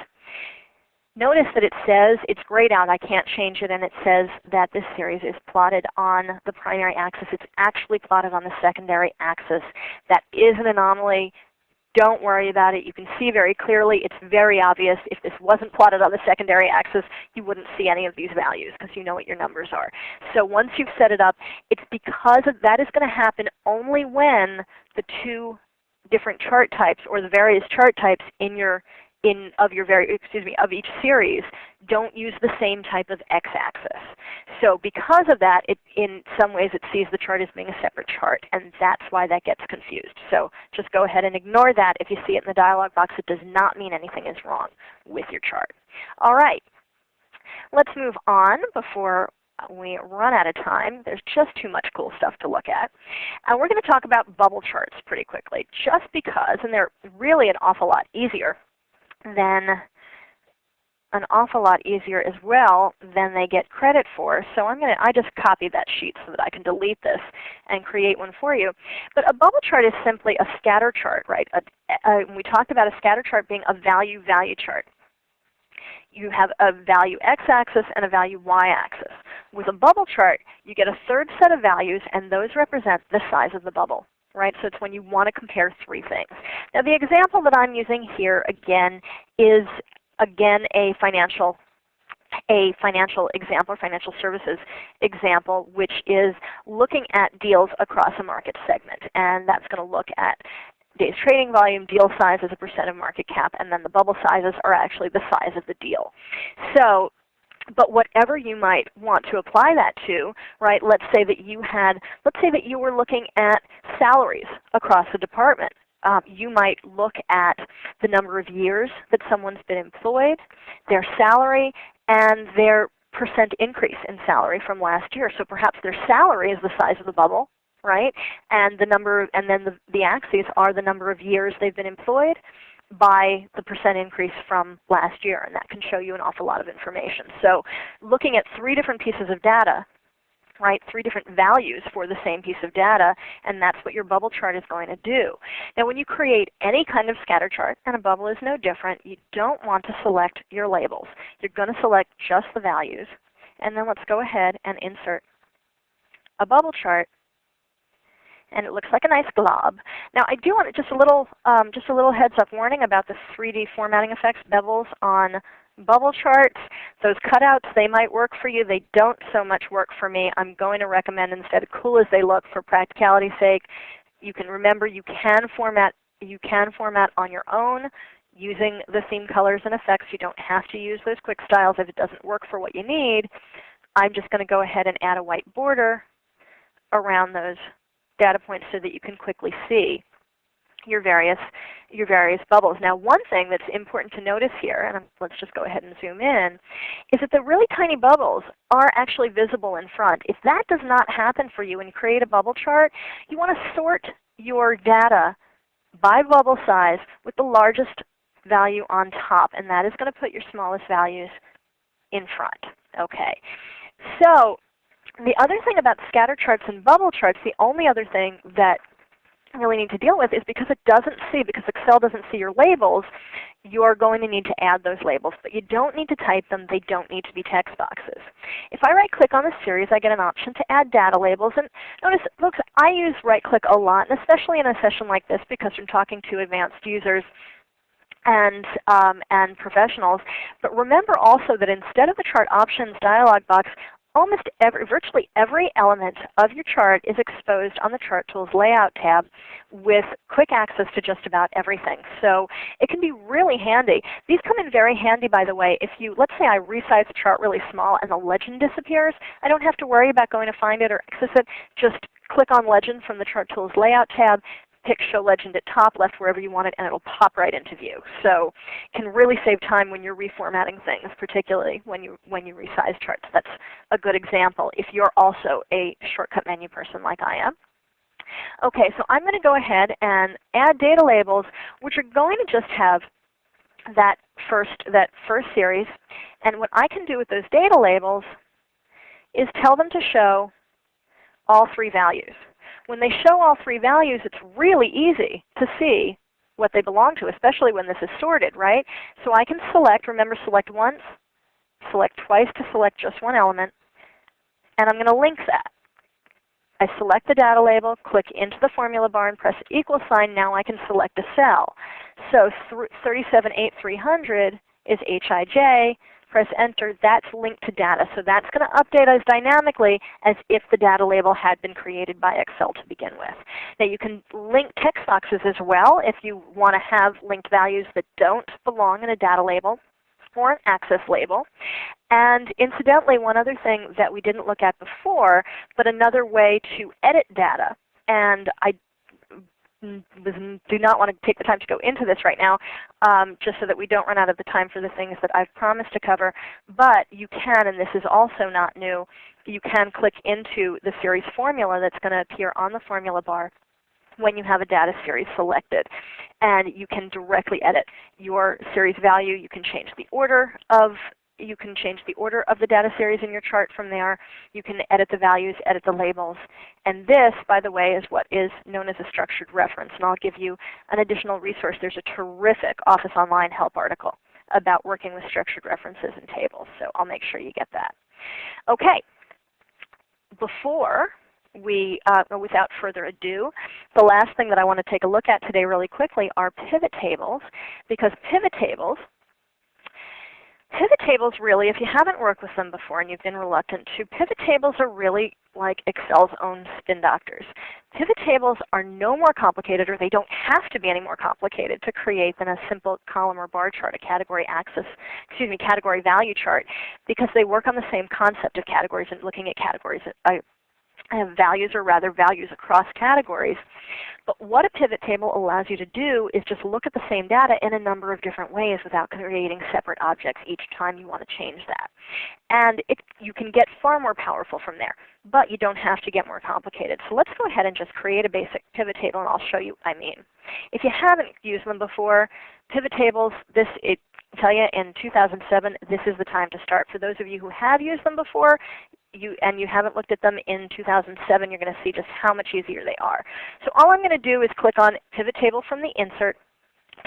notice that it says, it's grayed out, I can't change it, and it says that this series is plotted on the primary axis. It's actually plotted on the secondary axis. That is an anomaly. Don't worry about it. You can see very clearly. It's very obvious. If this wasn't plotted on the secondary axis, you wouldn't see any of these values because you know what your numbers are. So once you've set it up, it's because that is going to happen only when the two different chart types, or the various chart types of each series don't use the same type of x-axis. So because of that, in some ways it sees the chart as being a separate chart, and that's why that gets confused. So just go ahead and ignore that. If you see it in the dialog box, it does not mean anything is wrong with your chart. All right, let's move on before we run out of time. There's just too much cool stuff to look at. And we're going to talk about bubble charts pretty quickly, just because, and they're really an awful lot easier as well than they get credit for. So I just copied that sheet so that I can delete this and create one for you. But a bubble chart is simply a scatter chart, right? We talked about a scatter chart being a value-value chart. You have a value x-axis and a value y-axis. With a bubble chart, you get a third set of values, and those represent the size of the bubble. Right? So it's when you want to compare three things. Now the example that I'm using here again is a financial example, or financial services example, which is looking at deals across a market segment. And that's going to look at days trading volume, deal size as a percent of market cap, and then the bubble sizes are actually the size of the deal. So, but whatever you might want to apply that to, right? Let's say that you were looking at salaries across the department. You might look at the number of years that someone's been employed, their salary, and their percent increase in salary from last year. So perhaps their salary is the size of the bubble, right? And the axes are the number of years they've been employed by the percent increase from last year, and that can show you an awful lot of information. So looking at three different pieces of data, right, three different values for the same piece of data, and that's what your bubble chart is going to do. Now when you create any kind of scatter chart, and a bubble is no different, you don't want to select your labels. You're going to select just the values, and then let's go ahead and insert a bubble chart. And it looks like a nice glob. Now I do want just a little heads up warning about the 3D formatting effects, bevels on bubble charts. Those cutouts, they might work for you. They don't so much work for me. I'm going to recommend instead, cool as they look for practicality's sake, you can format on your own using the theme colors and effects. You don't have to use those quick styles if it doesn't work for what you need. I'm just going to go ahead and add a white border around those data points so that you can quickly see your various bubbles. Now one thing that's important to notice here, and let's just go ahead and zoom in, is that the really tiny bubbles are actually visible in front. If that does not happen for you when you create a bubble chart, you want to sort your data by bubble size with the largest value on top, and that is going to put your smallest values in front. Okay, so the other thing about scatter charts and bubble charts, the only other thing that you really need to deal with is because Excel doesn't see your labels, you are going to need to add those labels. But you don't need to type them. They don't need to be text boxes. If I right-click on the series, I get an option to add data labels. And notice, folks, I use right-click a lot, and especially in a session like this because I'm talking to advanced users and professionals. But remember also that instead of the Chart Options dialog box, virtually every element of your chart is exposed on the Chart Tools Layout tab with quick access to just about everything. So it can be really handy. These come in very handy, by the way. If let's say I resize the chart really small and the legend disappears, I don't have to worry about going to find it or access it. Just click on Legend from the Chart Tools Layout tab, pick Show Legend at top, left, wherever you want it, and it will pop right into view. So it can really save time when you're reformatting things, particularly when you resize charts. That's a good example if you're also a shortcut menu person like I am. Okay, so I'm going to go ahead and add data labels, which are going to just have that first series. And what I can do with those data labels is tell them to show all three values. When they show all three values, it's really easy to see what they belong to, especially when this is sorted, right? So I can select, remember, select once, select twice to select just one element, and I'm going to link that. I select the data label, click into the formula bar, and press equal sign. Now I can select a cell. So 378300 is HIJ. Press Enter. That's linked to data. So that's going to update us dynamically as if the data label had been created by Excel to begin with. Now you can link text boxes as well if you want to have linked values that don't belong in a data label or an access label. And incidentally, one other thing that we didn't look at before, but another way to edit data, and I do not want to take the time to go into this right now, just so that we don't run out of the time for the things that I've promised to cover. But you can, and this is also not new, you can click into the series formula that's going to appear on the formula bar when you have a data series selected. And you can directly edit your series value. You can change the order of the data series in your chart from there. You can edit the values, edit the labels. And this, by the way, is what is known as a structured reference. And I'll give you an additional resource. There's a terrific Office Online help article about working with structured references and tables. So I'll make sure you get that. Okay. Without further ado, the last thing that I want to take a look at today really quickly are pivot tables, because pivot tables really, if you haven't worked with them before and you've been reluctant to, pivot tables are really like Excel's own spin doctors. Pivot tables are no more complicated, or they don't have to be any more complicated to create than a simple column or bar chart, a category value chart, because they work on the same concept of categories and looking at categories. Values across categories. But what a pivot table allows you to do is just look at the same data in a number of different ways without creating separate objects each time you want to change that. And you can get far more powerful from there, but you don't have to get more complicated. So let's go ahead and just create a basic pivot table, and I'll show you what I mean. If you haven't used them before, pivot tables, I tell you, in 2007, this is the time to start. For those of you who have used them before, and you haven't looked at them in 2007, you're going to see just how much easier they are. So all I'm going to do is click on Pivot Table from the Insert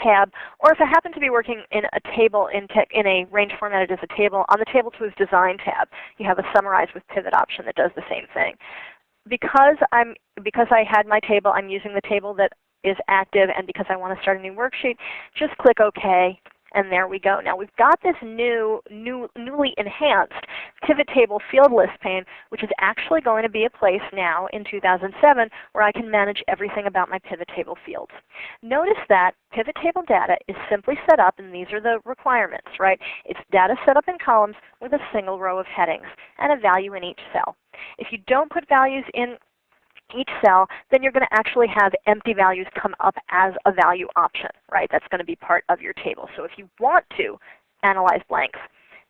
tab, or if I happen to be working in a table in a range formatted as a table, on the Table Tools Design tab, you have a Summarize with Pivot option that does the same thing. Because I had my table, I'm using the table that is active, and because I want to start a new worksheet, just click OK. And there we go. Now we've got this newly enhanced pivot table field list pane, which is actually going to be a place now in 2007 where I can manage everything about my pivot table fields. Notice that pivot table data is simply set up, and these are the requirements, right? It's data set up in columns with a single row of headings and a value in each cell. If you don't put values in each cell, then you're going to actually have empty values come up as a value option, right? That's going to be part of your table. So if you want to analyze blanks,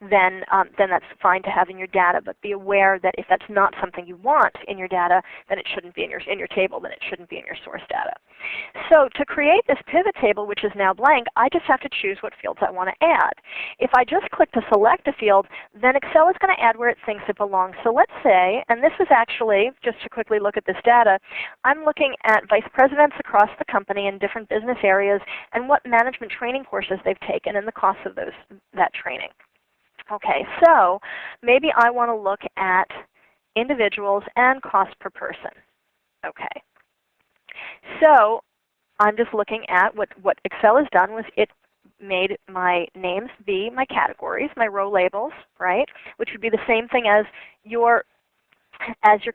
then that's fine to have in your data. But be aware that if that's not something you want in your data, then it shouldn't be in your table, then it shouldn't be in your source data. So to create this pivot table, which is now blank, I just have to choose what fields I want to add. If I just click to select a field, then Excel is going to add where it thinks it belongs. So let's say, and this is actually, just to quickly look at this data, I'm looking at vice presidents across the company in different business areas and what management training courses they've taken and the cost of that training. Okay, so maybe I want to look at individuals and cost per person. Okay, so I'm just looking at what Excel has done was it made my names be my categories, my row labels, right? Which would be the same thing as your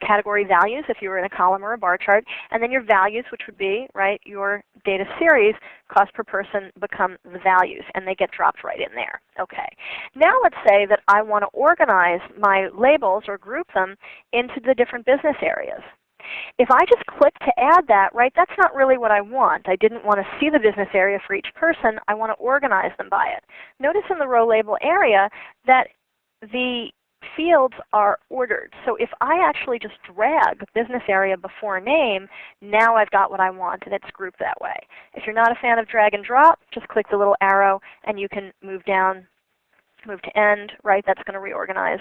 category values if you were in a column or a bar chart, and then your values, which would be, right, your data series, cost per person, become the values, and they get dropped right in there. Okay. Now let's say that I want to organize my labels or group them into the different business areas. If I just click to add that, right, that's not really what I want. I didn't want to see the business area for each person. I want to organize them by it. Notice in the row label area that the fields are ordered. So if I actually just drag business area before name, now I've got what I want, and it's grouped that way. If you're not a fan of drag and drop, just click the little arrow and you can move down, move to end, right? That's going to reorganize,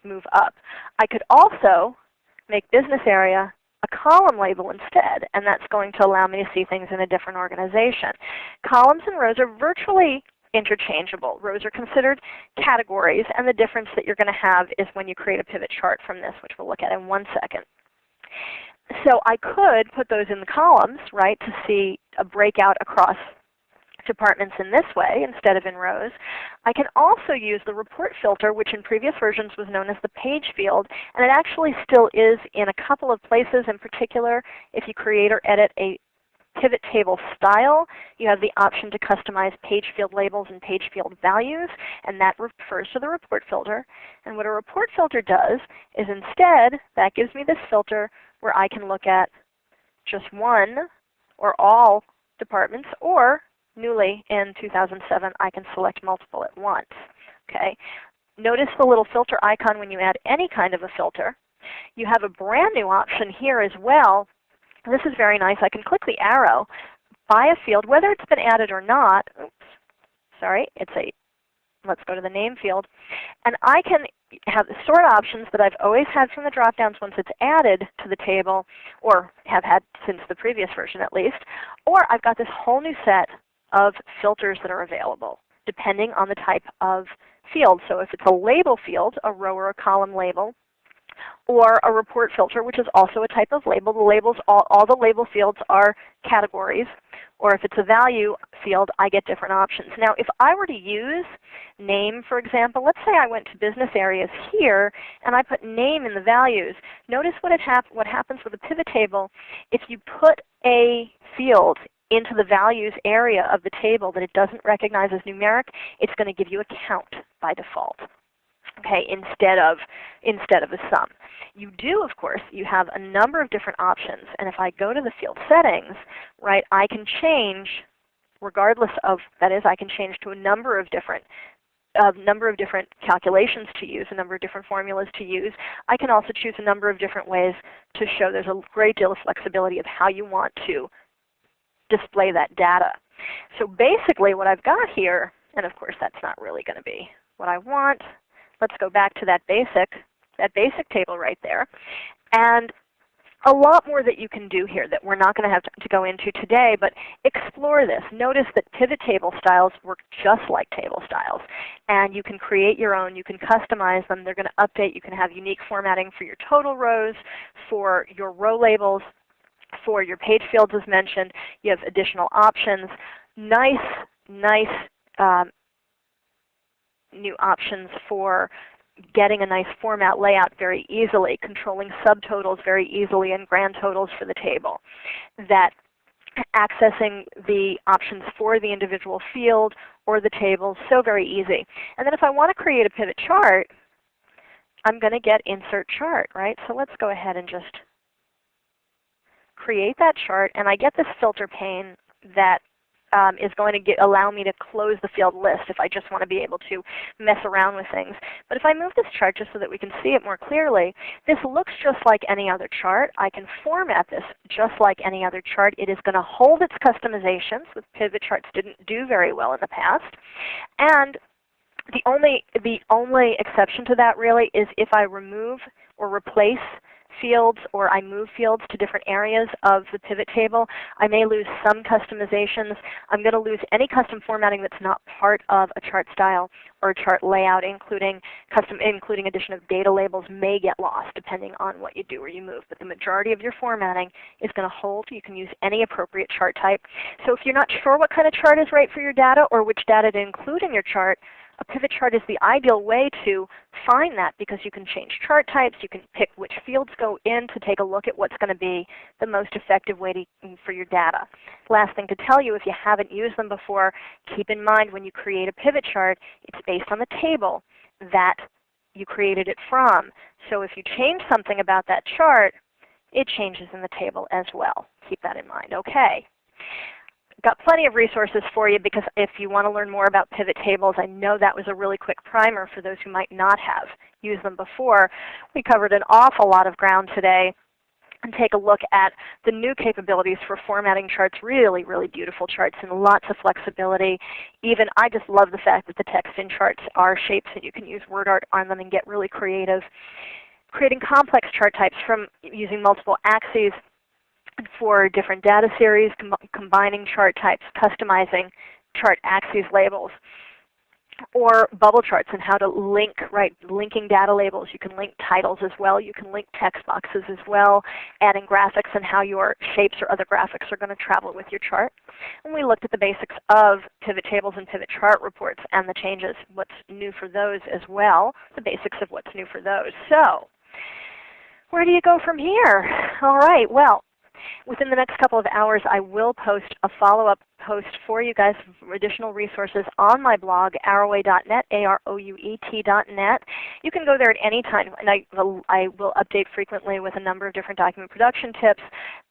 move up. I could also make business area a column label instead, and that's going to allow me to see things in a different organization. Columns and rows are virtually interchangeable. Rows are considered categories, and the difference that you're going to have is when you create a pivot chart from this, which we'll look at in 1 second. So I could put those in the columns, right, to see a breakout across departments in this way instead of in rows. I can also use the report filter, which in previous versions was known as the page field, and it actually still is in a couple of places. In particular, if you create or edit a pivot table style, you have the option to customize page field labels and page field values, and that refers to the report filter. And what a report filter does is instead, that gives me this filter where I can look at just one or all departments, or newly in 2007, I can select multiple at once. Okay. notice the little filter icon when you add any kind of a filter. You have a brand new option here as well. This is very nice. I can click the arrow by a field, whether it's been added or not. Oops, sorry, let's go to the name field. And I can have the sort options that I've always had from the drop-downs once it's added to the table, or have had since the previous version at least. Or I've got this whole new set of filters that are available depending on the type of field. So if it's a label field, a row or a column label, or a report filter, which is also a type of label. The labels, all the label fields are categories. Or if it's a value field, I get different options. Now, if I were to use name, for example, let's say I went to business areas here and I put name in the values. Notice what happens with a pivot table. If you put a field into the values area of the table that it doesn't recognize as numeric, it's going to give you a count by default. Okay, instead of a sum. You do, of course, you have a number of different options, and if I go to the field settings, right, I can change, regardless of, that is, I can change to a number of different calculations to use, a number of different formulas to use. I can also choose a number of different ways to show there's a great deal of flexibility of how you want to display that data. So basically what I've got here, and of course that's not really going to be what I want. Let's go back to that basic table right there. And a lot more that you can do here that we're not going to have to go into today, but explore this. Notice that pivot table styles work just like table styles. And you can create your own. You can customize them. They're going to update. You can have unique formatting for your total rows, for your row labels, for your page fields as mentioned. You have additional options. Nice new options for getting a nice format layout very easily, controlling subtotals very easily and grand totals for the table. That accessing the options for the individual field or the table, so very easy. And then if I want to create a pivot chart, I'm going to get Insert Chart, right? So let's go ahead and just create that chart, and I get this filter pane that is going to allow me to close the field list if I just want to be able to mess around with things. But if I move this chart just so that we can see it more clearly, this looks just like any other chart. I can format this just like any other chart. It is going to hold its customizations, which pivot charts didn't do very well in the past. And the only exception to that really is if I remove or replace fields, or I move fields to different areas of the pivot table, I may lose some customizations. I'm going to lose any custom formatting that's not part of a chart style or a chart layout, including addition of data labels may get lost depending on what you do or you move. But the majority of your formatting is going to hold. You can use any appropriate chart type. So if you're not sure what kind of chart is right for your data or which data to include in your chart, a pivot chart is the ideal way to find that, because you can change chart types, you can pick which fields go in to take a look at what's going to be the most effective way for your data. Last thing to tell you, if you haven't used them before, keep in mind when you create a pivot chart, it's based on the table that you created it from. So if you change something about that chart, it changes in the table as well. Keep that in mind. Okay. Got plenty of resources for you, because if you want to learn more about pivot tables, I know that was a really quick primer for those who might not have used them before. We covered an awful lot of ground today, and take a look at the new capabilities for formatting charts. Really, really beautiful charts and lots of flexibility. Even I just love the fact that the text in charts are shapes that you can use word art on them and get really creative. Creating complex chart types from using multiple axes for different data series, combining chart types, customizing chart axes labels, or bubble charts and how to link, right, linking data labels. You can link titles as well. You can link text boxes as well, adding graphics and how your shapes or other graphics are going to travel with your chart. And we looked at the basics of pivot tables and pivot chart reports and the changes, what's new for those as well, the basics of what's new for those. So where do you go from here? All right, well, Within the next couple of hours, I will post a follow-up post for you guys for additional resources on my blog, arroway.net, arouet.net. You can go there at any time, and I will update frequently with a number of different document production tips.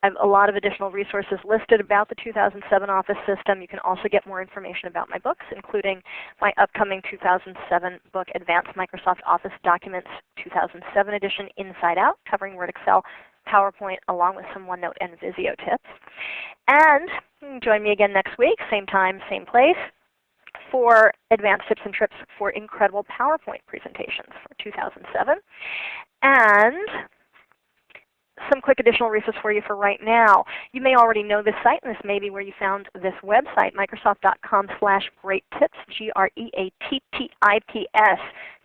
I have a lot of additional resources listed about the 2007 Office system. You can also get more information about my books, including my upcoming 2007 book, Advanced Microsoft Office Documents 2007 edition, Inside Out, covering Word, Excel, PowerPoint, along with some OneNote and Visio tips. And join me again next week, same time, same place, for advanced tips and tricks for incredible PowerPoint presentations for 2007. And some quick additional resources for you for right now. You may already know this site, and this may be where you found this website, Microsoft.com/great-tips, GREATTIPS.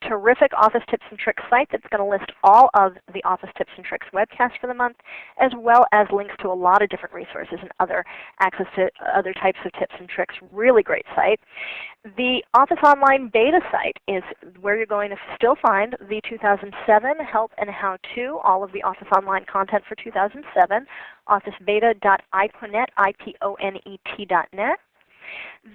Terrific Office Tips and Tricks site that's going to list all of the Office Tips and Tricks webcasts for the month, as well as links to a lot of different resources and other access to other types of tips and tricks. Really great site. The Office Online Beta site is where you're going to still find the 2007 Help and How-To, all of the Office Online content for 2007, officebeta.iponet, IPONET.net.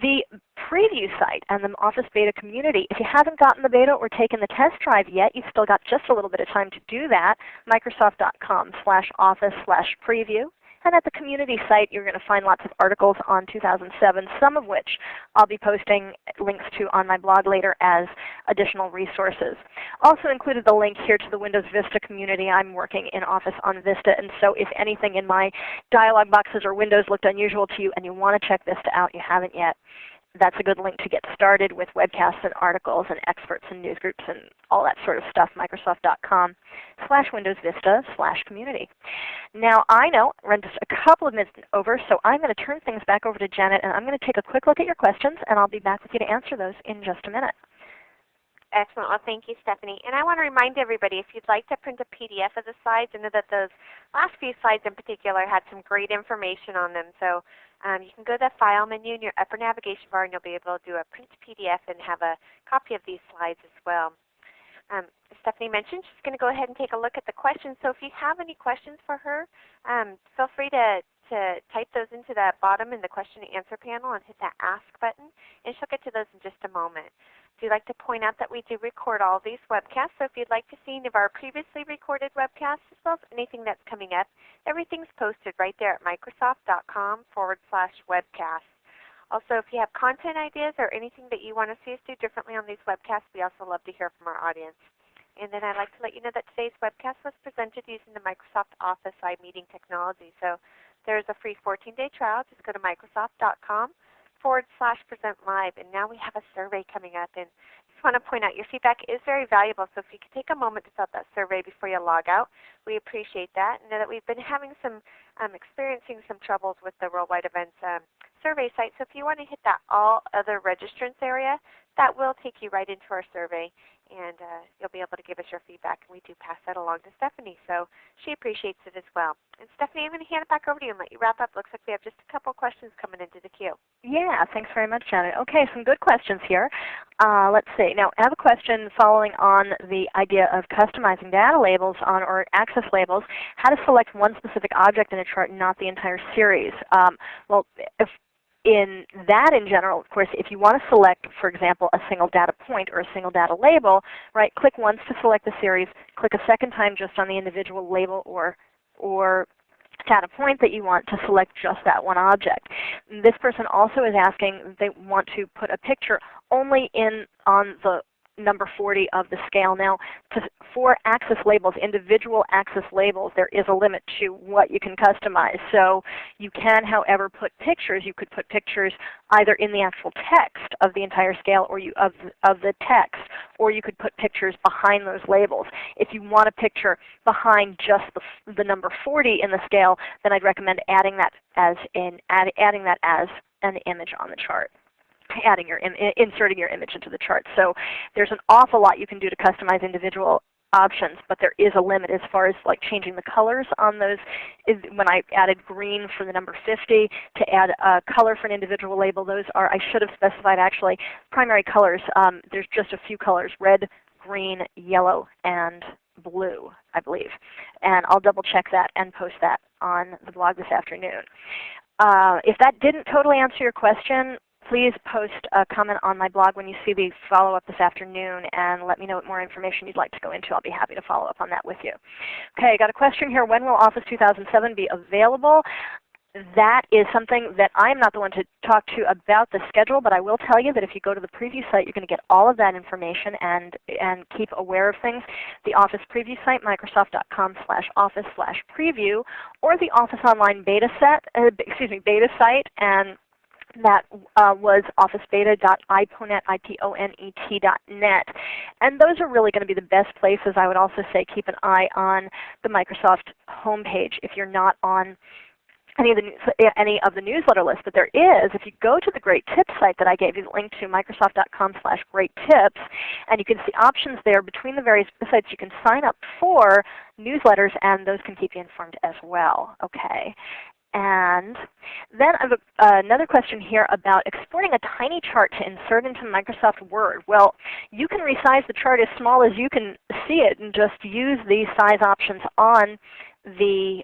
The preview site and the Office Beta community, if you haven't gotten the beta or taken the test drive yet, you've still got just a little bit of time to do that, Microsoft.com/office/preview. And at the community site, you're going to find lots of articles on 2007, some of which I'll be posting links to on my blog later as additional resources. Also included the link here to the Windows Vista community. I'm working in Office on Vista, and so if anything in my dialog boxes or windows looked unusual to you and you want to check Vista out, you haven't yet, that's a good link to get started with webcasts and articles and experts and news groups and all that sort of stuff, Microsoft.com/WindowsVista/community. Now I know we're just a couple of minutes over, so I'm going to turn things back over to Janet, and I'm going to take a quick look at your questions, and I'll be back with you to answer those in just a minute. Excellent. Well, thank you, Stephanie. And I want to remind everybody, if you'd like to print a PDF of the slides, I know that those last few slides in particular had some great information on them. So you can go to the File menu in your upper navigation bar, and you'll be able to do a print PDF and have a copy of these slides as well. Stephanie mentioned she's going to go ahead and take a look at the questions. So if you have any questions for her, feel free to type those into the bottom in the question and answer panel and hit that Ask button, and she'll get to those in just a moment. I do like to point out that we do record all these webcasts, so if you'd like to see any of our previously recorded webcasts as well as anything that's coming up, everything's posted right there at Microsoft.com/webcasts. Also, if you have content ideas or anything that you want to see us do differently on these webcasts, we also love to hear from our audience. And then I'd like to let you know that today's webcast was presented using the Microsoft Office iMeeting technology. So there's a free 14-day trial. Just go to Microsoft.com/present-live. And now we have a survey coming up. And I just want to point out your feedback is very valuable. So if you could take a moment to fill out that survey before you log out, we appreciate that. And know that we've been having some experiencing some troubles with the Worldwide Events survey site. So if you want to hit that All Other Registrants area, that will take you right into our survey, and you'll be able to give us your feedback, and we do pass that along to Stephanie, so she appreciates it as well. And Stephanie, I'm going to hand it back over to you and let you wrap up. Looks like we have just a couple questions coming into the queue. Yeah, thanks very much, Janet. Okay, some good questions here. Let's see. Now, I have a question following on the idea of customizing data labels or access labels, how to select one specific object in a chart, not the entire series. Well, in general, of course, if you want to select, for example, a single data point or a single data label, right, click once to select the series, click a second time just on the individual label or data point that you want to select just that one object. This person also is asking, they want to put a picture only on the number 40 of the scale. Now, for access labels, individual access labels, there is a limit to what you can customize. So you can, however, put pictures. You could put pictures either in the actual text of the entire scale or of the text, or you could put pictures behind those labels. If you want a picture behind just the number 40 in the scale, then I'd recommend adding that as an image on the chart. Inserting your image into the chart. So there's an awful lot you can do to customize individual options, but there is a limit as far as like changing the colors on those. When I added green for the number 50 to add a color for an individual label, those are, I should have specified actually, primary colors. There's just a few colors, red, green, yellow, and blue, I believe. And I'll double check that and post that on the blog this afternoon. If that didn't totally answer your question, please post a comment on my blog when you see the follow-up this afternoon and let me know what more information you'd like to go into. I'll be happy to follow up on that with you. Okay, got a question here. When will Office 2007 be available? That is something that I am not the one to talk to about the schedule, but I will tell you that if you go to the preview site, you're going to get all of that information and keep aware of things. The Office preview site, microsoft.com/office/preview, or the Office Online beta site, and that was officebeta.iponet.net. And those are really going to be the best places. I would also say keep an eye on the Microsoft homepage if you're not on any of the newsletter lists. But there is, if you go to the Great Tips site that I gave you the link to, microsoft.com/greattips, and you can see options there between the various sites. You can sign up for newsletters, and those can keep you informed as well. Okay. And then I have another question here about exporting a tiny chart to insert into Microsoft Word. Well, you can resize the chart as small as you can see it and just use these size options on the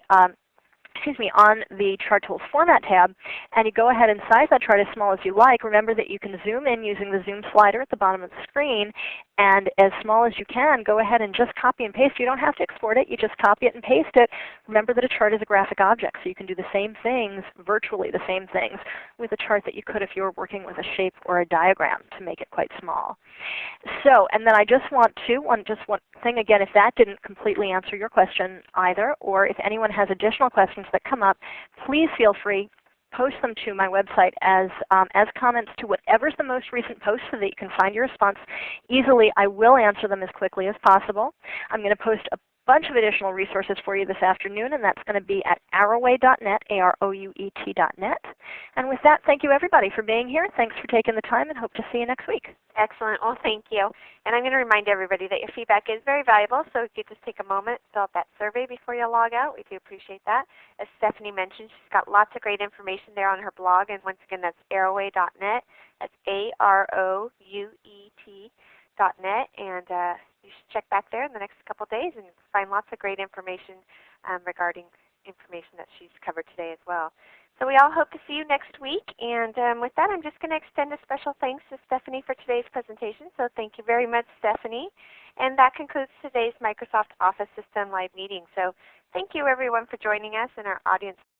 on the Chart Tools Format tab, and you go ahead and size that chart as small as you like. Remember that you can zoom in using the zoom slider at the bottom of the screen, and as small as you can, go ahead and just copy and paste. You don't have to export it. You just copy it and paste it. Remember that a chart is a graphic object, so you can do the same things, virtually the same things, with a chart that you could if you were working with a shape or a diagram to make it quite small. So, and then I just want one thing again, if that didn't completely answer your question either, or if anyone has additional questions that come up, please feel free, post them to my website as comments to whatever's the most recent post so that you can find your response easily. I will answer them as quickly as possible. I'm going to post a bunch of additional resources for you this afternoon, and that's going to be at arroway.net, AROUET.net. And with that, thank you everybody for being here. Thanks for taking the time, and hope to see you next week. Excellent. Well, thank you. And I'm going to remind everybody that your feedback is very valuable, so if you could just take a moment, fill out that survey before you log out. We do appreciate that. As Stephanie mentioned, she's got lots of great information there on her blog, and once again, that's arroway.net. That's AROUET.net, and you should check back there in the next couple days and find lots of great information regarding information that she's covered today as well. So we all hope to see you next week, and with that, I'm just going to extend a special thanks to Stephanie for today's presentation. So thank you very much, Stephanie. And that concludes today's Microsoft Office System Live meeting. So thank you, everyone, for joining us, and our audience